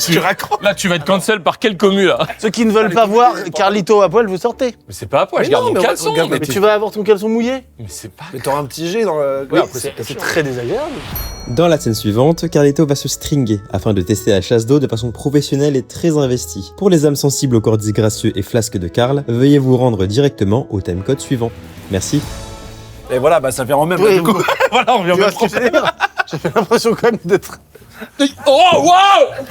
là, tu vas être cancel par quelle commu là? Ceux qui ne veulent pas voir Carlito à poil, vous sortez. Mais c'est pas à poil, je Mais garde non, mon mais caleçon. regarde, Mais, Mais tu vas avoir ton caleçon mouillé. c'est pas. Mais t'auras un petit jet dans le. Oui, c'est très désagréable. Dans la scène suivante, Carlito va se stringer afin de tester la chasse d'eau de façon professionnelle et très investie. Pour les âmes sensibles aux corps disgracieux et flasques de Karl, veuillez vous rendre directement au timecode suivant. Merci. Et voilà, bah ça vient en même. Oui, du coup. Voilà, on vient en Tu même vois ce que je veux dire. J'ai l'impression quand même d'être... Oh, waouh!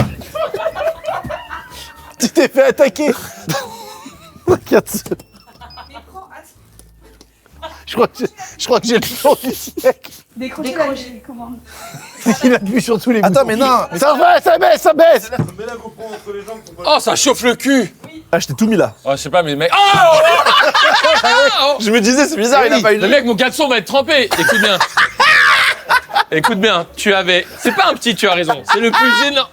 Tu t'es fait attaquer. Regarde ça. Je crois que j'ai le plan du siècle. Décrochez la télécommande. Il appuie sur tous les Attends, boutons. mais non. Ça va, ça baisse, ça baisse. Mets la GoPro entre les jambes pour pas. Oh, ça chauffe le cul! Ah, je t'ai tout mis là. Oh, je sais pas, mais mec. Oh! Je me disais, c'est bizarre, il a pas eu Le mec, mon caleçon va être trempé. Écoute bien. Écoute bien, tu avais. C'est pas un petit, tu as raison. C'est le plus énorme.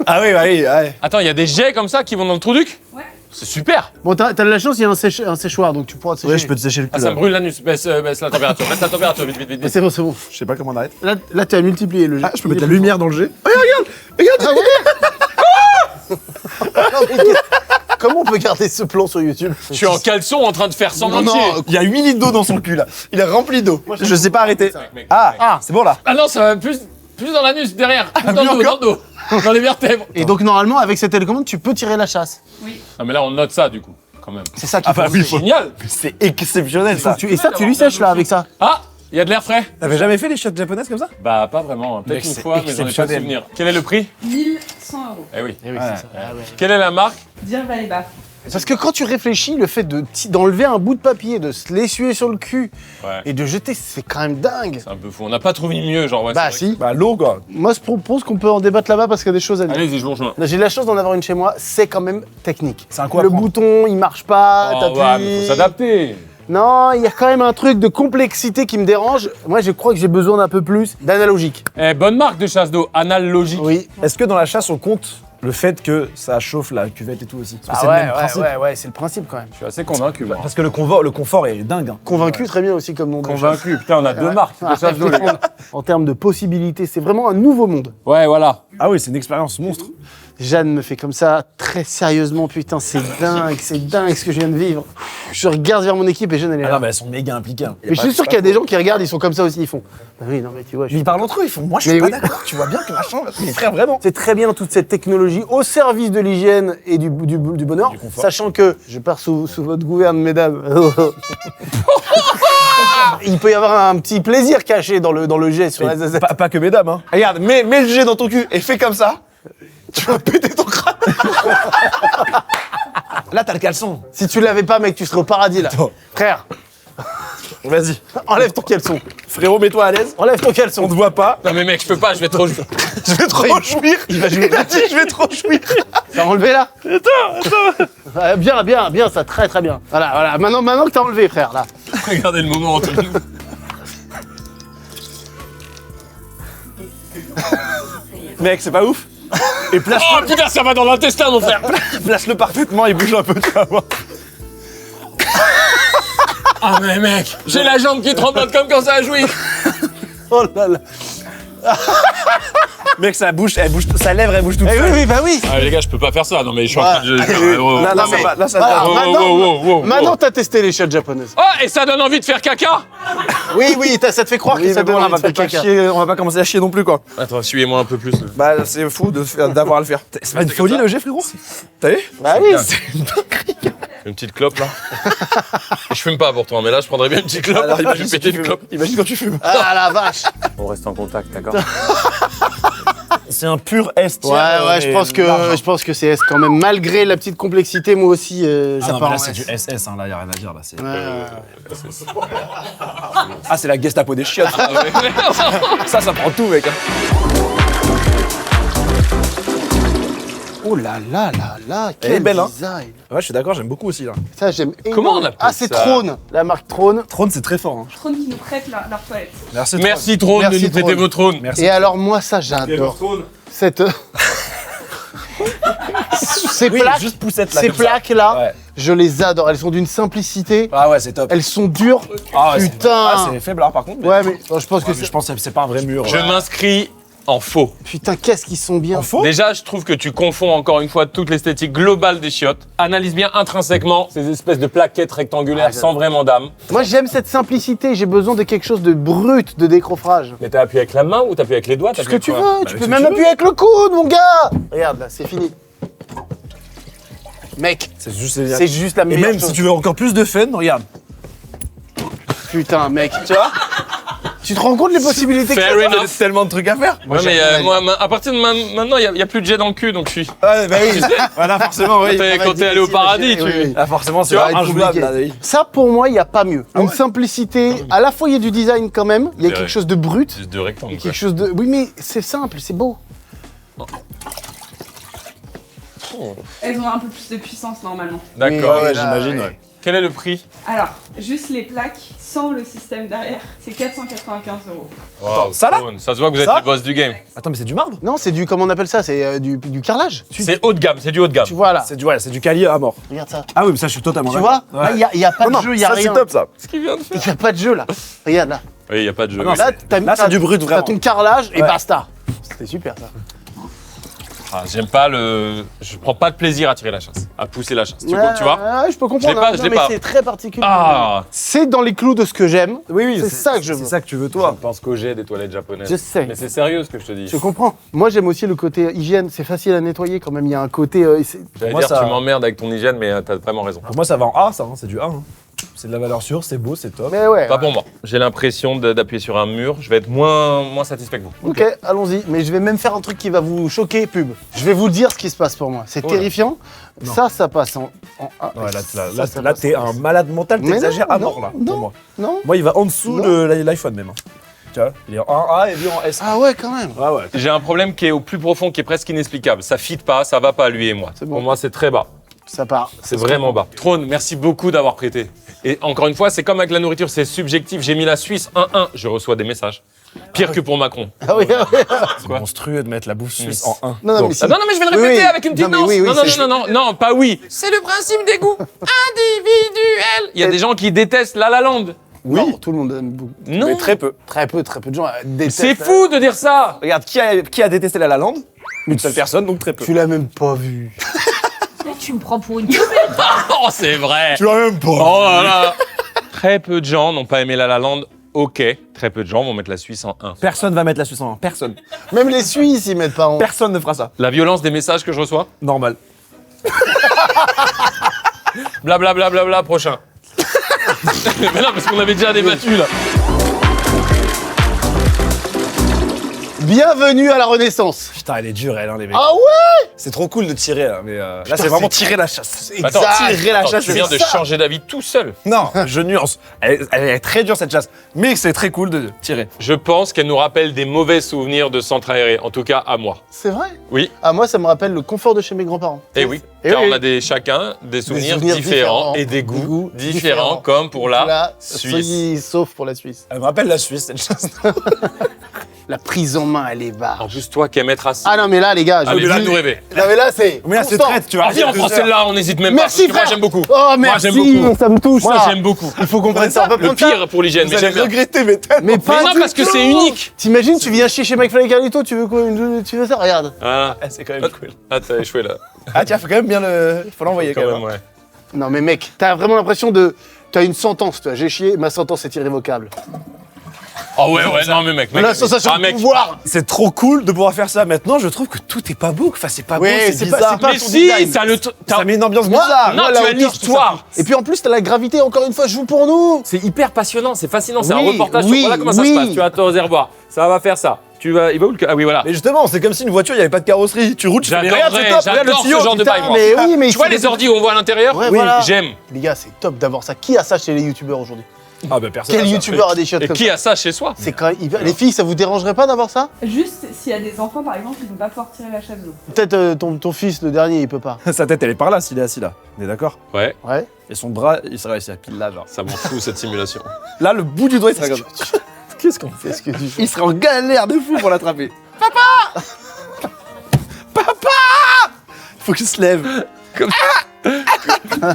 Ah oui, ouais. Attends, il y a des jets comme ça qui vont dans le trou duc? Ouais. C'est super. Bon, t'as de la chance, il y a un séchoir, donc tu pourras te sécher. Ouais, je peux te sécher le cul. Ah, ça là. me brûle l'anus. Baisse la température. Baisse la température. Vite, vite, vite. Ah, c'est bon, c'est bon. Je sais pas comment on arrête. Là tu as multiplié le jeu. Ah, je peux mettre la lumière dans le jet. Regarde. Comment on peut garder ce plan sur YouTube? Je suis en caleçon en train de faire sans Non, entier. il y a 8 litres d'eau dans son cul là. Il est rempli d'eau. Je sais pas arrêter. Mec. Ah, c'est bon là. Ah non, ça va plus dans l'anus, derrière. Plus dans plus le dos, encore dans le dos. Dans les vertèbres. Et donc normalement, avec cette télécommande, tu peux tirer la chasse. Oui. Non, mais là, on note ça, du coup, quand même. C'est ça qui Ah bah oui, faut- Génial. C'est exceptionnel ça. Et ça, tu lui sèches là avec ça. Ah, il y a de l'air frais. T'avais jamais fait les chiottes japonaises comme ça? Bah, pas vraiment. Peut-être Mec, une c'est fois, mais j'en ai pas le exceptionnel. souvenir. Quel est le prix? 1100 €. Eh oui. Eh oui, c'est ça. Ah ouais. Quelle est la marque? Dire Valeba. Parce que quand tu réfléchis, le fait d'enlever un bout de papier, de se l'essuyer sur le cul Ouais. et de jeter, c'est quand même dingue. C'est un peu fou. On n'a pas trouvé mieux, genre. Ouais, Bah c'est vrai si. Bah l'eau quoi. Moi, je propose qu'on peut en débattre là-bas parce qu'il y a des choses à que- dire. Allez-y, je vous rejoins. J'ai la chance d'en avoir une chez moi, c'est quand même technique. C'est un coup à Le prendre. bouton, il marche pas, Oh, t'appuies. ouais, mais faut s'adapter. Non, il y a quand même un truc de complexité qui me dérange. Moi, je crois que j'ai besoin d'un peu plus d'analogique. Eh, bonne marque de chasse d'eau, analogique. Oui. Est-ce que dans la chasse on compte le fait que ça chauffe la cuvette et tout aussi? Parce que c'est le même principe. ouais, c'est le principe quand même. Je suis assez convaincu, moi. Parce que le confort est dingue. Hein. Convaincu, très bien aussi comme nom de Convaincu. Putain, on a deux marques de chasse. chasse d'eau, les gars. En termes de possibilités, c'est vraiment un nouveau monde. Ouais, voilà. Ah oui, c'est une expérience monstre. Jeanne me fait comme ça, très sérieusement, putain, c'est dingue ce que je viens de vivre. Je regarde vers mon équipe et Jeanne, elle est Ah là. non, mais elles sont méga impliquées. Hein. Mais je suis sûr qu'il y a des gens qui regardent, ils sont comme ça aussi, ils font. Bah oui, non, mais tu vois, Mais ils parlent entre eux, ils font. Moi, je suis Mais pas oui. d'accord. Tu vois bien que machin. Mais frère, vraiment. c'est très bien toute cette technologie au service de l'hygiène et du bonheur, Du confort. sachant que je pars sous votre gouverne, mesdames. Il peut y avoir un petit plaisir caché dans le jet sur la zazette. Pas que mesdames. Hein. Regarde, mets le jet dans ton cul et fais comme ça. Tu vas péter ton crâne. Là, t'as le caleçon. Si tu l'avais pas, mec, tu serais au paradis là. Attends. Frère, Vas-y. enlève ton caleçon. Frérot, mets-toi à l'aise. Enlève ton On caleçon. te voit pas. Non, mais mec, je peux pas, je vais trop. Je vais trop jouir. Il va jouer. Il a dit, je vais trop jouir. T'as enlevé là? Attends. Bien, ça, très très bien. Voilà. Maintenant que t'as enlevé, frère, là. Regardez le moment entre nous. Mec, c'est pas ouf. Et place, Oh putain, ça va dans l'intestin, mon frère. place-le parfaitement, il bouge un peu, tu vas voir. Ah, mais mec, j'ai la jambe qui tremble comme quand ça a joui. Oh là là. Mec, sa bouche, sa lèvre, elle bouge toute Eh seule. oui, bah oui. Ah, les gars, je peux pas faire ça. Non, mais je suis en train de. Non, Non, ça mais- va, là, ça Voilà, va. Oh, maintenant, oh, oh, oh, oh. maintenant t'as testé les chiottes japonaises. Oh, et ça donne envie de faire caca. Oui, ça te fait croire que Oui, ça mais bon, donne on envie va de faire pas caca. chier, on va pas commencer à chier non plus, quoi. Attends, suivez-moi un peu plus. Là. Bah, c'est fou d'avoir à le faire. C'est pas une folie, le jet, frérot? T'as vu? Bah oui. Une petite clope là. Je fume pas pourtant, mais là je prendrais bien une petite clope. Alors, Je vais imagine, si péter tu une fumes. clope. Imagine quand tu fumes. Ah la vache. On reste en contact, d'accord? C'est un pur est. Ouais, je pense que c'est S quand même. Malgré la petite complexité, moi aussi, ça part en c'est S. du SS, hein, là, y a rien à dire, là. C'est... Ouais. Ah, c'est la Gestapo des chiottes. ça prend tout, mec. Hein. Oh là là là là, Elle est quel belle, hein. design. Ouais, je suis d'accord, j'aime beaucoup aussi, là. Ça, j'aime Comment on énormément. appelle Ah, c'est ça Trône, la marque Trône. Trône, c'est très fort, hein. Trône qui nous prête leur toilette. Merci, Merci Trône de Merci, nous prêter Trône. vos trônes. Merci. Et alors, moi, ça, Game of j'adore. Thrones. Cette... Ces Oui, plaques, juste poussette là. ces comme ça. plaques-là, Ouais. je les adore. Elles sont d'une simplicité. Ah ouais, c'est top. Elles sont dures. Ah ouais, Putain. c'est faiblard par contre. Ouais, mais je pense que Je pense que c'est pas un vrai mur. Je m'inscris en faux. Putain, qu'est-ce qu'ils sont bien. faux. Déjà, je trouve que tu confonds encore une fois toute l'esthétique globale des chiottes. Analyse bien intrinsèquement ces espèces de plaquettes rectangulaires sans vraiment d'âme. Moi, j'aime cette simplicité. J'ai besoin de quelque chose de brut, de décroffrage. Mais t'as appuyé avec la main ou t'as appuyé avec les doigts? Ce que tu veux. Tu peux même appuyer avec le coude, mon gars. Regarde, là, c'est fini. Mec, C'est juste la Et meilleure même chose. si tu veux encore plus de fun, regarde. Putain, mec, tu vois? Tu te rends compte les possibilités que Fair ça enough. Il y a tellement de trucs à faire. Ouais, mais à partir de maintenant, il n'y a plus de jet dans le cul, donc je suis. Ouais, bah oui. Voilà, forcément, oui. Quand t'es allé au paradis, oui, oui. Ah, forcément, c'est Ça va être injouable là. compliqué. Ça, pour moi, il n'y a pas mieux. Une simplicité, à la fois, il y a du design quand même, il y a C'est quelque vrai. chose de brut, Juste de rectangle. il y a quelque chose de... Oui, mais c'est simple, c'est beau. Elles ont un peu plus de puissance normalement. D'accord. Mais, Ouais, j'imagine, ouais. Quel est le prix? Alors, juste les plaques, sans le système derrière, c'est 495 €. Wow, ça, là Fawn, ça se voit que vous êtes Ça les boss du game. Attends, mais c'est du marbre? Non, c'est du... Comment on appelle ça? C'est du carrelage. C'est haut de gamme, c'est du haut de gamme. Tu vois, là. C'est du calier à mort. Regarde ça. Ah oui, mais ça, je suis totalement Tu vois? d'accord. Là, il n'y a pas de jeu, il n'y a ça, rien. c'est top, ça. Ce qu'il vient de faire. Il n'y a pas de jeu, là. Regarde, là. Oui, il n'y a pas de jeu. non, Là, c'est du brut, T'as vraiment. ton carrelage et Ouais. basta. C'était super, ça. Ah, j'aime pas le. Je prends pas de plaisir à tirer la chasse, à pousser la chasse. Tu vois? Ouais, je peux comprendre. Je l'ai pas, hein. je Non, l'ai mais pas. c'est très particulier. Ah. C'est dans les clous de ce que j'aime. Oui, C'est ça que je veux. C'est ça que tu veux, Je toi. pense qu'au jet des toilettes japonaises. Je sais. Mais c'est sérieux ce que je te dis. Je comprends. Moi, j'aime aussi le côté hygiène. C'est facile à nettoyer quand même. Il y a un côté. J'allais Moi, dire, ça- tu m'emmerdes avec ton hygiène, mais t'as vraiment raison. Pour moi, ça va en A, ça, hein, c'est du A. Hein. C'est de la valeur sûre, c'est beau, c'est top. Mais ouais. Pas pour moi. J'ai l'impression d'appuyer sur un mur. Je vais être moins satisfait que vous. Ok, allons-y. Mais je vais même faire un truc qui va vous choquer, pub. Je vais vous dire ce qui se passe pour moi. C'est Oh là. terrifiant. Non. Ça passe en A. Ouais, Ça là, passe t'es en un S. malade mental, Mais t'exagères non, à mort, là, non, pour moi. Non. Moi, il va en dessous Non. de l'iPhone, même. hein. Tu vois, il est en A et lui en S. Ah ouais, quand même. Ah ouais. J'ai un problème qui est au plus profond, qui est presque inexplicable. Ça fit pas, ça va pas lui et moi. C'est bon. Pour moi, c'est très bas. Ça part. C'est vraiment bas. Trône, merci beaucoup d'avoir prêté. Et encore une fois, c'est comme avec la nourriture, c'est subjectif. J'ai mis la Suisse 1-1, je reçois des messages. Pire que pour Macron. Ah oui, ah oui. C'est monstrueux de mettre la bouffe suisse en 1. Non, non, Bon. mais Ah non, mais je vais le Oui, répéter oui. avec une petite Non, mais danse. oui, oui, non, c'est- non, pas oui. C'est le principe des goûts individuels. Il y a des gens qui détestent La La Land. Oui. Non, tout le monde aime beaucoup. Non. Mais très peu. Très peu de gens détestent. C'est fou de dire ça. Regarde, qui a détesté La La Land? Une seule personne, donc très peu. Tu l'as même pas vu. Tu me prends pour une Oh, c'est vrai. Tu l'as même pas. Oh là là. Très peu de gens n'ont pas aimé La La Land. Ok. Très peu de gens vont mettre la Suisse en 1. Personne va mettre la Suisse en 1. Personne. Même les Suisses, ils mettent pas en. Personne ne fera ça. La violence des messages que je reçois. Normal. Blablabla, bla, bla, bla, prochain. Mais non, parce qu'on avait déjà débattu là. Bienvenue à la Renaissance. Putain, elle est dure, elle, hein, les mecs. Ah ouais. C'est trop cool de tirer, là. Mais là, Putain, c'est vraiment c'est- tirer la chasse. Attends, tirer la attends, chasse, tu viens de c'est ça. changer d'avis tout seul. Non, je nuance. Elle est très dure, cette chasse. Mais c'est très cool de tirer. Je pense qu'elle nous rappelle des mauvais souvenirs de centre aéré, en tout cas à moi. C'est vrai. Oui, Ah moi, ça me rappelle le confort de chez mes grands-parents. et oui. Eh Car oui. on a chacun des souvenirs, souvenirs différents différents. et des goûts Des goûts différents, différents. comme pour la Suisse. Oui, sauf pour la Suisse. Elle me rappelle la Suisse, cette chasse. La prise en main, elle est barre. En plus, toi qui aimes être assis. Ah non, mais là, les gars, je Allez, vous là, dis- nous rêver. Non, mais là, c'est. Mais là, c'est constant. traite, tu vois. Ah, viens, on prend celle-là, on n'hésite même Merci, pas. Parce que frère. moi, j'aime beaucoup. Oh, merci, j'aime beaucoup. ça me touche. Moi, ça. j'aime beaucoup. Il faut qu'on prenne ça. On va Le prendre ça. pire pour l'hygiène, mais Vous j'aime allez bien. regretter, mais tellement. Mais pas non, du parce que tout. c'est unique. T'imagines, tu viens chier chez McFly et Carlito, tu veux quoi Tu veux ça? Regarde. Ah, Ah, c'est quand même cool. ah, t'as échoué là. Ah, tiens, faut quand même bien le. Faut l'envoyer quand même. ouais. Non, mais mec, t'as vraiment l'impression de. T'as une sentence, toi. J'ai chié, ma sentence est irrévocable. Oh ouais, non, mais mec. La sensation ah, de mec. pouvoir. C'est trop cool de pouvoir faire ça. Maintenant, je trouve que tout est pas beau. Enfin, c'est pas Oui, beau, c'est c'est pas- bizarre. c'est pas Mais son si, design. ça le. Ça met une ambiance Moi, bizarre. non, moi, tu la as hauteur, je trouve l'histoire. ça- Et puis en plus, t'as la gravité, encore une fois, joue pour nous. C'est hyper passionnant, c'est fascinant, c'est un Oui, reportage. oui, Voilà comment ça oui. se passe. Tu as ton réservoir, ça va faire ça. Tu vas, il va où le. Ah oui, voilà. Mais justement, c'est comme si une voiture, il n'y avait pas de carrosserie. Tu roules, tu fais mais regarde, c'est top, regarde le J'adore tuyau. ce genre de Putain, bail, moi. mais oui, mais Tu vois les ordi où on voit à l'intérieur Ouais, Oui, voilà. j'aime. Les gars, c'est top d'avoir ça. Qui a ça chez les youtubeurs aujourd'hui? Ah bah personne. Quel youtubeur a des chiottes Et comme qui ça? a ça chez soi C'est quand même hyper- Les filles, ça vous dérangerait pas d'avoir ça? Juste s'il y a des enfants par exemple, ils vont pas pouvoir tirer la chasse d'eau. Peut-être ton fils, le dernier, il peut pas. Sa tête, elle est par là s'il est assis là. On est d'accord? Ouais, Ouais. Et son bras, il serait assis à pile là, genre. ça m'en fout cette simulation. Là, le bout du doigt, il serait comme ça. Qu'est-ce qu'on fait? Qu'est-ce que tu fais? Il serait en galère de fou pour l'attraper. Faut qu'il se lève.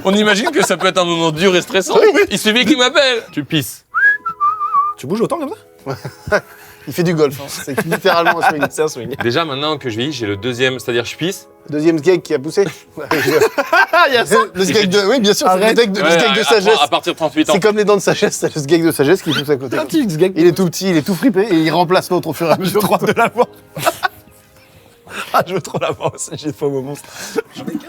On imagine que ça peut être un moment dur et stressant. Il suffit qu'il m'appelle. Tu pisses. Tu bouges autant comme ça? Il fait du golf, hein. C'est littéralement un swing. C'est un swing. Déjà, maintenant que je vis, j'ai le deuxième, c'est-à-dire je pisse. Deuxième sgeg qui a poussé. Il y a ça. Le sgeg de... Oui, bien sûr, c'est le Arrête. sgeg de sagesse. À partir de 38 ans. C'est comme les dents de sagesse, c'est le sgeg de sagesse qui pousse à côté. Un petit sgeg. Il est tout petit, il est tout fripé et il remplace l'autre au fur et à Je mesure. crois de l'avoir. Ah, je veux trop l'avoir aussi, j'ai faim au monstre.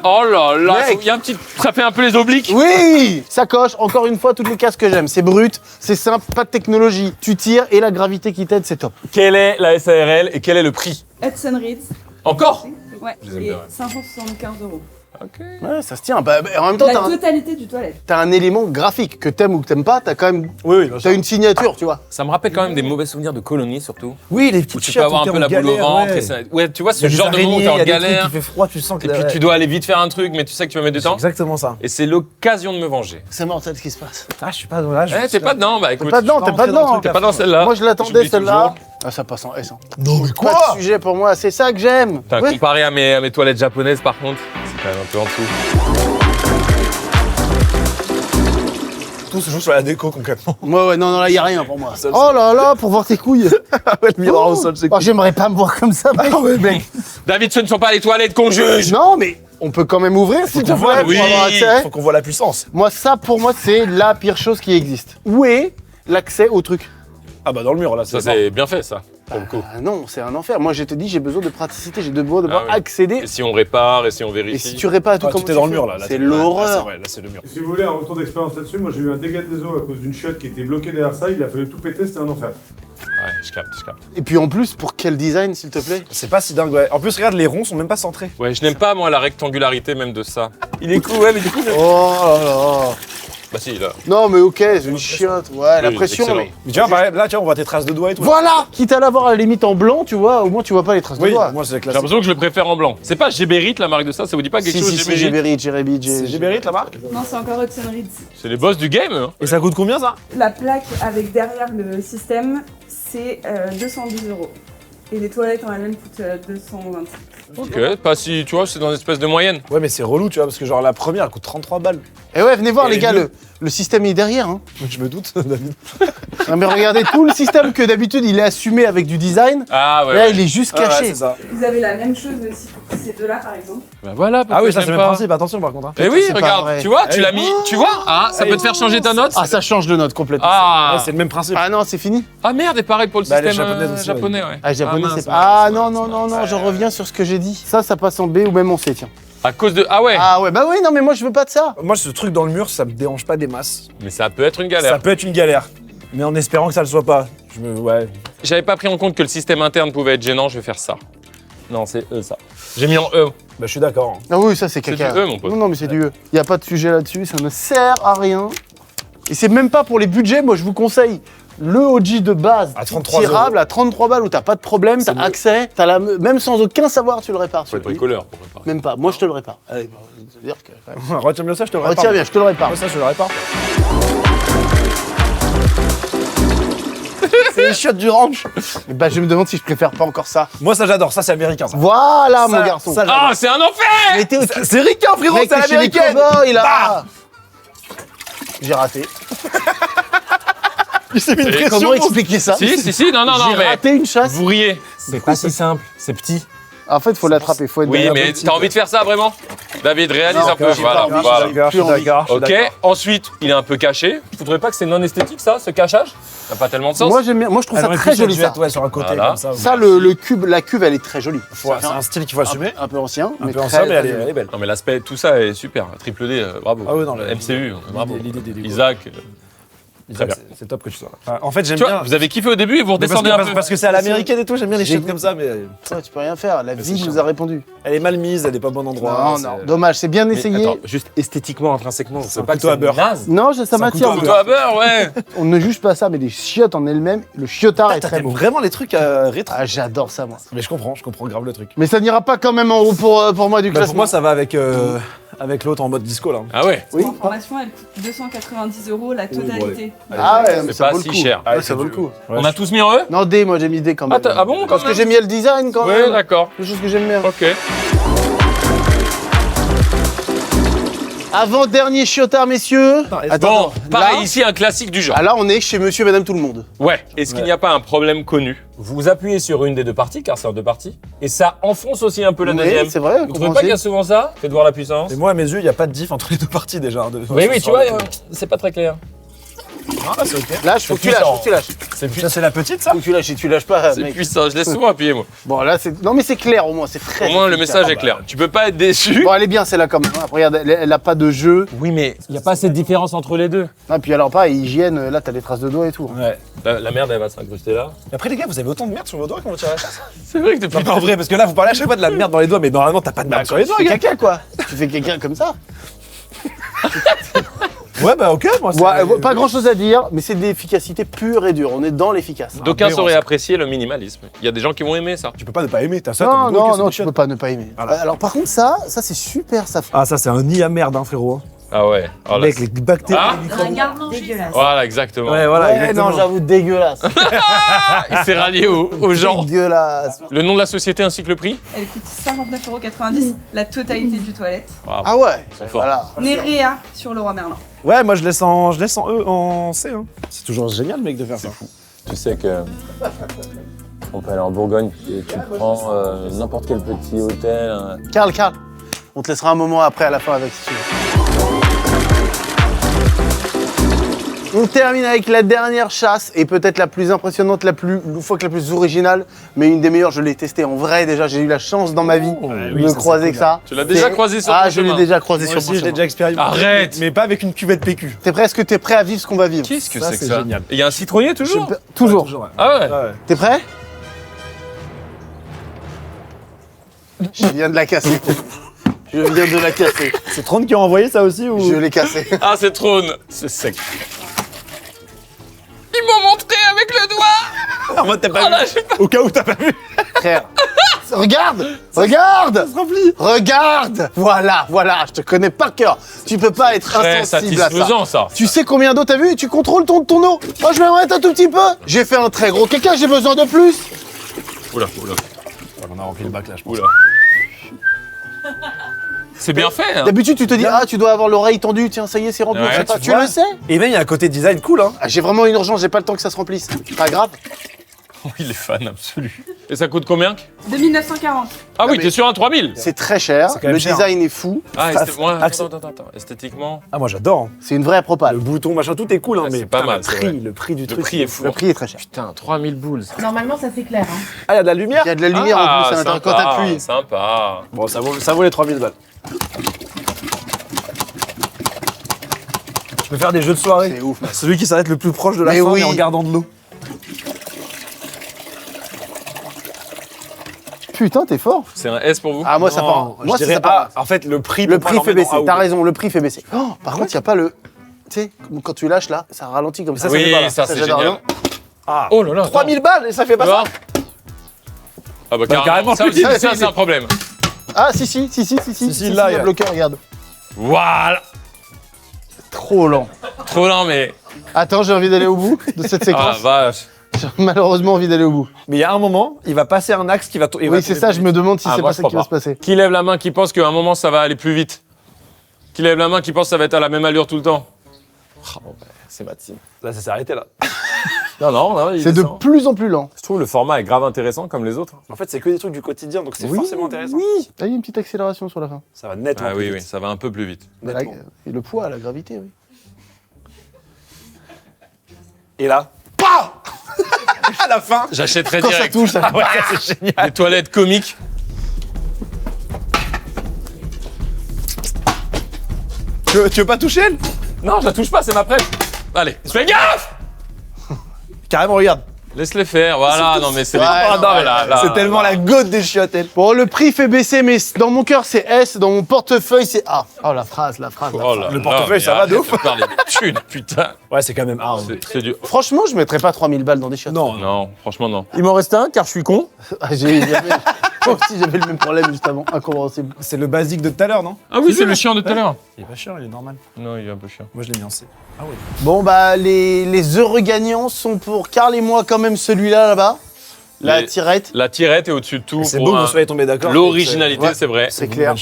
Oh là là, Mec. il y a un petit... Ça fait un peu les obliques. Oui, ça coche, encore une fois, toutes les cases que j'aime. C'est brut, c'est simple, pas de technologie. Tu tires et la gravité qui t'aide, c'est top. Quelle est la SARL et quel est le prix? Hudson Reeds. Encore? Ouais, Je les aime et bien, ouais. 575 €. Ok. Ouais, ça se tient. Bah, en même temps, La totalité du toilette. t'as un élément graphique, que t'aimes ou que t'aimes pas, t'as quand même... Oui, oui, T'as une signature, tu vois. Ça me rappelle quand même des mauvais souvenirs de colonies surtout. Oui, les Où petites tu peux avoir un peu la boule au ventre. Et ça... Ouais, tu vois, ce genre de moment où t'es en galère. Il fait froid, tu sens que... Et puis tu dois aller vite faire un truc, mais tu sais que tu vas mettre du C'est temps. exactement ça. Et c'est l'occasion de me venger. C'est mortel ce qui se passe. Ah, je suis pas dans l'âge. Eh, t'es pas dedans? Bah écoute. T'es pas dedans, t'es pas dedans. T'es pas dans celle-là. Moi, je l'attendais, J'oublie celle-là. toujours. Ah, ça passe en S. Hein. Non, mais Pas de sujet pour moi, c'est ça que j'aime. Putain, Ouais. comparé à mes toilettes japonaises, par contre, c'est quand même un peu en dessous. Tout se joue sur la déco concrètement. Ouais, non, là, y a rien pour moi. Oh là là, pour voir tes couilles. Ouais, le miroir au sol, c'est Oh, j'aimerais pas me voir comme ça, mec. Ah ouais, mec. David, ce ne sont pas les toilettes qu'on juge. Non, mais on peut quand même ouvrir, s'il te plaît, pour oui. avoir accès. Faut qu'on voit la puissance. Moi, ça, pour moi, c'est la pire chose qui existe. Où est l'accès au truc? Ah bah dans le mur là, Ça, c'est bien fait, ça, pour le coup. Ah non, c'est un enfer. Moi, je te dis, j'ai besoin de praticité, j'ai besoin de pouvoir Ah oui. accéder. Et si on répare, et si on Et vérifie. si tu répares tout Ah, comme tout est dans le mur là. c'est l'horreur. Ouais, là c'est le mur. Si vous voulez un retour d'expérience là-dessus, moi j'ai eu un dégât des eaux à cause d'une chiotte qui était bloquée derrière ça, il a fallu tout péter, c'était un enfer. Ouais, je capte. Et puis en plus, pour quel design, s'il te plaît? C'est pas si dingue, ouais. En plus, regarde, les ronds sont même pas centrés. Ouais, je n'aime pas, moi, la rectangularité même de ça. Il est cool, ouais, mais du coup... Oh là là. Bah si, là. Non, mais ok, c'est une chiotte. Ouais, la Oui, pression. excellent. Mais... Mais tu vois, par exemple, là, tu vois, on voit tes traces de doigts et tout. Voilà. Quitte à l'avoir à la limite en blanc, tu vois, au moins tu vois pas les traces de Oui, doigts. moi c'est J'ai classique. l'impression que je le préfère en blanc. C'est pas Géberit, la marque de ça vous dit pas quelque chose, Si, Géberit, C'est Géberit la marque. Non, c'est encore Hudson Reeds. C'est les boss du game, hein. Et ça coûte combien ça? La plaque avec derrière le système, c'est 210 €. Et les toilettes en elles-mêmes coûtent 225. Ok, pas si, tu vois, c'est dans une espèce de moyenne. Ouais, mais c'est relou, tu vois, parce que genre la première elle coûte 33 balles. Et ouais, venez voir Et les les gars, deux. le système est derrière. Hein. Je me doute, David. Non mais regardez tout le système que d'habitude il est assumé avec du design. Ah ouais. Là, ouais. il est juste Ah, ouais, caché. c'est ça. Vous avez la même chose aussi pour ces deux-là, par exemple. Bah voilà, Ah oui, ça c'est j'aime le même pas. principe, attention par contre. Hein. Eh oui, C'est pas regarde, vrai. tu vois, tu Eh l'as mis, tu vois. Ah, ça peut te faire changer ta note. Ah, ça change de note complètement. Ah, Ouais, c'est le même principe. Ah non, c'est fini. ah merde, et pareil pour le Bah, les système japonaises aussi, japonais, ouais. Ah, japonais, mince, c'est mince, pas. Ah mince, non, mince, non, non, mince. non, je reviens sur ce que j'ai dit. Ça passe en B ou même en C, tiens. À cause de. Ah ouais. Ah ouais, bah oui, non, mais moi je veux pas de ça. Moi, ce truc dans le mur, ça me dérange pas des masses. Mais ça peut être une galère. Ça peut être une galère. Mais en espérant que ça le soit pas. Ouais. J'avais pas pris en compte que le système interne pouvait être gênant, je vais faire ça. Non, c'est E ça. J'ai mis en E. Bah, je suis d'accord. hein. Ah oui, ça c'est C'est caca. du E, mon pote. Non, non, mais c'est du E. Y a pas de sujet là-dessus, ça ne sert à rien. Et c'est même pas pour les budgets, moi je vous conseille le OG de base, À 33 tirable à 33 balles où t'as pas de problème, t'as mieux. accès, même sans aucun savoir, tu le répares. Faut être celui-ci. bricoleur pour réparer. Même pas, moi je te le répare. Allez, bah, ça veut dire que, quand même. Retiens bien ça, je te le répare. Retiens bien, je te le répare. Moi, ça, je le répare. C'est les chiottes du ranch. Bah je me demande si je préfère pas encore ça. Moi, ça, j'adore. Ça, c'est américain, ça. Voilà Ça, mon garçon. ça, Ah, c'est un enfer. Mais t'es au- C'est ricain, frérot, Mec, c'est t'es chez les l'américaine. cowboys, là. J'ai raté. Il s'est mis une pression. Comment expliquer ça? Si, non, J'ai mais. raté une chasse. Vous riez. C'est pas si simple. C'est petit. En fait, faut l'attraper, faut être Oui, derrière mais le petit. t'as envie de faire ça vraiment? David, réalise Non, un peu. j'ai pas Voilà, envie, voilà. Je suis d'accord. je suis Ok, d'accord. ensuite, il est un peu caché. Vous trouvez pas que c'est non esthétique ça, ce cachage? Ça n'a pas tellement de sens. Moi, j'aime bien. Moi, je trouve Elle ça aurait très pu joli, cette ça. duette, ouais, sur un côté, Voilà. comme ça. Ça, le cube, la cuve, elle est très jolie. C'est un style qu'il faut assumer. Un peu ancien, Un mais peu très, ancien, mais très elle est belle. Non mais l'aspect, tout ça est super. Triple D, bravo. Ah oui, non, le- MCU, bravo. l'idée des décos. Isaac. Très bien. C'est top que tu sois là. En fait, j'aime Tu vois, bien. vous avez kiffé au début et vous Mais redescendez un peu. parce que c'est à l'américaine et tout, j'aime bien les shit comme ça, mais Ouais, tu peux rien faire. La vie c'est nous a répondu. elle est mal mise, elle est pas au bon endroit. Non, c'est- non. Dommage, c'est bien Mais essayé. attends, juste esthétiquement, intrinsèquement, c'est un pas que couteau à c'est beurre. naze. Non, ça m'attire. couteau à Couteau à beurre, ouais. On ne juge pas ça, mais les chiottes en elles-mêmes, le chiotard est très T'aimes beau. vraiment les trucs rétro. Ah, j'adore ça, moi. Mais je comprends grave le truc. Mais ça n'ira pas quand même en haut pour moi du Bah, classement. pour moi, ça va avec l'autre en mode disco là. Ah ouais. Oui. En formation, elle coûte 290 € la totalité. Ah ouais, mais C'est ça pas vaut le si coup. cher. Ouais, ça vaut le coup. On a tous mis en E? Non, D, moi j'ai mis D quand même. Ah bon, quand Parce que même j'aime bien le design quand Ouais, même. d'accord. Des choses que j'aime bien. Ok. Avant-dernier chiotard, messieurs. Bon, pareil, ici, un classique du genre. Ah, là, on est chez monsieur et madame tout le monde. Ouais. Est-ce qu'il n'y a pas un problème connu? Vous appuyez sur une des deux parties, car c'est en deux parties, et ça enfonce aussi un peu la deuxième. c'est vrai. Vous trouvez pas qu'il y a souvent ça? Faites voir la puissance. Et moi, à mes yeux, il n'y a pas de diff entre les deux parties déjà. Oui, tu vois, c'est pas très clair. Ah, c'est ok. Lâche, faut que tu lâches, faut que tu lâches. Ça, c'est la petite, ça? Faut que tu lâches, si tu lâches pas, C'est mec. puissant, je laisse souvent appuyer, moi. Bon, là, c'est. Non, mais c'est clair au moins, c'est très. Au moins, le efficace. message est clair. Tu peux pas être déçu. Bon, elle est bien celle-là quand même. Regarde, elle a pas de jeu. Oui, mais il n'y a pas cette différence entre les deux. Ah, puis alors, pas hygiène, là, t'as les traces de doigts et tout. Ouais. La merde, elle va s'incruster là. Mais après, les gars, vous avez autant de merde sur vos doigts quand vous tirez la chasse? C'est vrai que depuis. Non, pas en vrai, parce que là, vous parlez à chaque fois de la merde dans les doigts, mais normalement, t'as pas de merde sur les doigts, Tu fais gars. caca, quoi. Tu fais caca comme ça. Ouais, bah ok, moi, c'est. Ouais, pas grand chose à dire, mais c'est de l'efficacité pure et dure. On est dans l'efficace. D'aucuns sauraient apprécier le minimalisme. Il y a des gens qui vont aimer ça. Tu peux pas ne pas aimer, t'as ça, Non, ton doigt, non, que non, c'est tu des peux pas ne pas aimer. Voilà. Alors, par contre, ça c'est super, ça. Ah, ça, c'est un nid à merde, hein, frérot. Ah ouais. Oh là, Mec, les bactéries. Ah les microbes. Dégueulasse. voilà, exactement. Ouais, voilà, Ouais, exactement. non, j'avoue, dégueulasse. Il s'est rallié aux gens. Dégueulasse. Le nom de la société ainsi que le prix? Elle coûte 59,90 €, la totalité du toilette. Ah ouais, Ils sont forts. voilà. Nerea sur le roi Merlin. Ouais, moi, je laisse en E, en C. Hein. C'est toujours génial, mec, de faire ça. Tu sais que on peut aller en Bourgogne et tu prends n'importe quel petit hôtel. Karl, on te laissera un moment après à la fin avec si tu veux. On termine avec la dernière chasse et peut-être la plus impressionnante, la plus loufoque, la plus originale, mais une des meilleures. Je l'ai testée en vrai déjà. J'ai eu la chance dans ma vie de ça, croiser c'est que ça. Tu l'as déjà C'est- croisé sur Ah, ton je l'ai chemin. déjà croisé Moi sur aussi, mon je l'ai chemin. déjà expérimenté. Arrête. Mais pas avec une cuvette PQ. Est-ce que t'es prêt à vivre ce qu'on va vivre? Qu'est-ce que Ça, c'est que c'est ça? génial. Il y a un citronnier toujours? Toujours. Ouais. Ah ouais. Ouais. T'es prêt? Je viens de la casser. Je viens de la casser. C'est Tron qui a envoyé ça aussi ou? Je l'ai cassé. Ah, c'est trône. C'est sec. Ils m'ont montré avec le doigt. Ah, moi, t'as pas Ah, là, vu. Au cas où t'as pas vu. Frère. Regarde! Regarde! Regarde! Voilà, je te connais par cœur. Tu peux pas être Très insensible à ça. satisfaisant ça. Tu sais combien d'eau t'as vu? Tu contrôles ton eau. Moi, je m'aimerais être un tout petit peu. J'ai fait un très gros caca, j'ai besoin de plus. Oula. On a rempli le bac là, je pense. Oula. C'est bien fait. Hein. D'habitude, tu te dis, ah, tu dois avoir l'oreille tendue. Tiens, ça y est, c'est rempli. Ouais, Je sais pas, tu tu vois. le sais? Et même, il y a un côté design cool, hein. Ah, j'ai vraiment une urgence, j'ai pas le temps que ça se remplisse. Pas grave. Il est fan absolu. Et ça coûte combien? 2940. Ah oui, mais- t'es sur un 3000. C'est très cher. C'est quand même Le cher. design est fou. Ah, Ça, attends. Esthétiquement. Ah, moi, j'adore. hein. C'est une vraie propale. Le bouton, machin, tout est cool, hein, Ouais, mais c'est pas putain, mal, c'est vrai. le prix du Le truc. prix est fou. Le prix est très cher. Putain, 3000 boules. Normalement, ça s'éclaire. Hein. Ah, il y a de la lumière? Il y a de la lumière en plus à l'intérieur quand t'appuies. Sympa. Bon, ça vaut les 3000 balles. Je peux faire des jeux de soirée. C'est ouf, mec. Celui qui s'arrête le plus proche de la Mais fin, oui. mais en gardant de l'eau. Putain, t'es fort. C'est un S pour vous? Ah, moi, ça Non, part. je Moi, dirais ça part. en fait, le prix. Le peut pas prix fait l'emmener dans baisser. A ou T'as B. raison, le prix fait baisser. Oh, par contre, il n'y a pas le. Tu sais, quand tu lâches là, ça ralentit comme ça. ça fait Oui, pas, là. ça c'est j'adore, génial. non Ah. Oh là là. 3000 balles et ça fait pas ça. Ah bah carrément, carrément. Ça plus aussi, vite. ça, c'est un problème. Ah, si, là, il il y y a. a bloqué, regarde. Voilà. Trop lent. Trop lent, mais. Attends, j'ai envie d'aller au bout de cette Ah séquence. vache. J'ai malheureusement envie d'aller au bout. Mais il y a un moment, il va passer un axe qui va. Oui, c'est ça, je me demande si Ah, c'est moi, pas je ça crois qui va pas. se passer. Qui lève la main, qui pense qu'à un moment ça va aller plus vite? Qui lève la main, qui pense que ça va être à la même allure tout le temps? Ah, bon, bah, c'est ma team. Là, ça s'est arrêté là. Non, il C'est de descend. plus en plus lent. Je trouve le format est grave intéressant comme les autres. En fait, c'est que des trucs du quotidien, donc c'est forcément intéressant. Oui, là, il y a une petite accélération sur la fin. Ça va nettement. Ah plus oui, vite. ça va un peu plus vite. Nettement. Et le poids, la gravité, oui. Et là, PAH à la fin. J'achèterais Quand ça direct. touche, ça. Ah ouais, c'est génial. Les toilettes comiques. Tu veux pas toucher elle? Non, je la touche pas, c'est ma prête. Allez, fais gaffe! Carrément, regarde. Laisse-les faire, voilà. Non, mais c'est Ouais, les... non, non, mais ouais, là, C'est tellement la goutte des chiottes, elle. Bon, le prix fait baisser, mais dans mon cœur, c'est S. Dans mon portefeuille, c'est A. Oh, la phrase. Oh là Le là, portefeuille, mais ça va de arrête ouf. parler de thunes, putain. Ouais, c'est quand même A. C'est du... Franchement, je mettrais pas 3000 balles dans des chiottes. Non, Non, franchement, non. Il m'en reste un car je suis con. Ah, moi aussi, j'avais le même problème juste avant. Incompréhensible. C'est le basique de tout à l'heure, non? Ah oui, c'est le chien de tout à l'heure. Il est pas cher, il est normal. Non, il est un peu chiant. Moi, je l'ai mis en C. Ah ouais. Bon, bah, les heureux gagnants sont pour Karl et moi, quand même, celui-là, là-bas. La tirette. La tirette est au-dessus de tout. C'est pour beau que vous soyez tombés d'accord. L'originalité, Ouais, c'est vrai. C'est clair.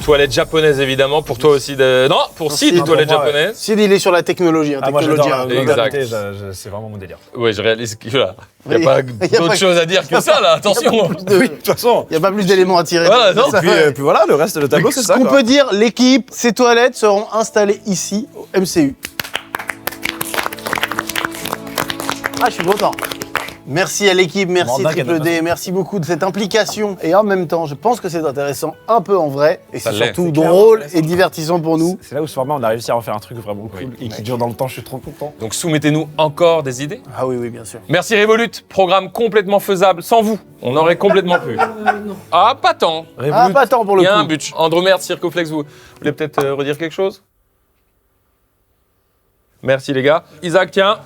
Toilette japonaise, évidemment, pour toi aussi. Non, pour Sid, Sid, toilette pour moi, japonaise. Sid, il est sur la technologie. Hein, moi technologie, j'adore hein. Exact. c'est vraiment mon délire. Oui, je réalise qu'il n'y a Oui. pas Il y a d'autre pas- chose à dire que ça, là, attention. Oui, de toute façon. Il n'y a pas plus d'éléments à tirer. Voilà, non. Puis voilà, le reste de tableau, c'est Ce ça. qu'on quoi. peut dire, l'équipe, ces toilettes seront installées ici, au MCU. Ah, je suis content. Merci à l'équipe, merci Mandin qui a Triple D, merci beaucoup de cette implication. Et en même temps, je pense que c'est intéressant un peu en vrai. Et Ça c'est l'est. surtout C'est clair, drôle intéressant. et divertissant pour nous. C'est là où ce format, on a réussi à en faire un truc vraiment cool et qui dure dans le temps. Je suis trop content. Donc soumettez-nous encore des idées. Ah oui, oui, bien sûr. Merci Revolut, programme complètement faisable. Sans vous, on aurait complètement pu. Ah, pas tant. Ah, pas tant pour le Il y coup. a un but. Andromère, Circoflex, vous voulez peut-être redire quelque chose? Merci les gars. Isaac, tiens.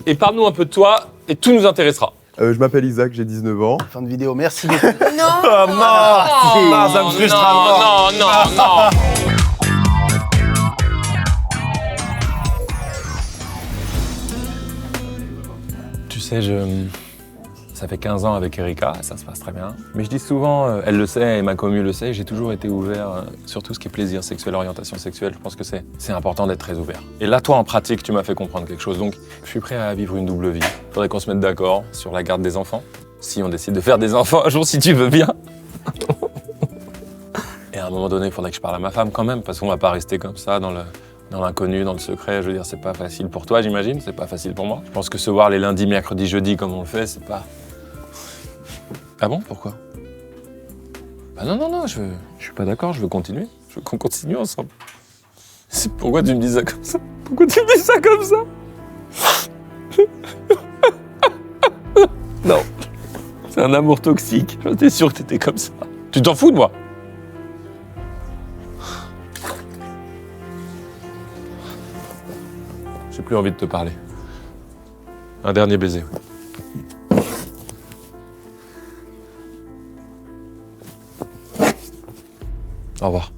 Et parle-nous un peu de toi et tout nous intéressera. Je m'appelle Isaac, j'ai 19 ans. Fin de vidéo, merci beaucoup. Oh non Ah, ça me frustre à mort. Non, non, non. Tu sais, ça fait 15 ans avec Erika, et ça se passe très bien. Mais je dis souvent, elle le sait et ma commu le sait, j'ai toujours été ouvert sur tout ce qui est plaisir sexuel, orientation sexuelle. Je pense que c'est important d'être très ouvert. Et là, toi, en pratique, tu m'as fait comprendre quelque chose. Donc, je suis prêt à vivre une double vie. Faudrait qu'on se mette d'accord sur la garde des enfants. Si on décide de faire des enfants un jour, si tu veux bien. Et à un moment donné, il faudrait que je parle à ma femme quand même, parce qu'on va pas rester comme ça dans l'inconnu, dans le secret. Je veux dire, c'est pas facile pour toi, j'imagine, c'est pas facile pour moi. Je pense que se voir les lundis, mercredis, jeudis, comme on le fait, c'est pas... Ah bon? Pourquoi? Bah non, je suis pas d'accord, je veux continuer. Je veux qu'on continue ensemble. Pourquoi tu me dis ça comme ça? Pourquoi tu me dis ça comme ça? Non. C'est un amour toxique. J'étais sûr que t'étais comme ça. Tu t'en fous de moi? J'ai plus envie de te parler. Un dernier baiser. Au revoir.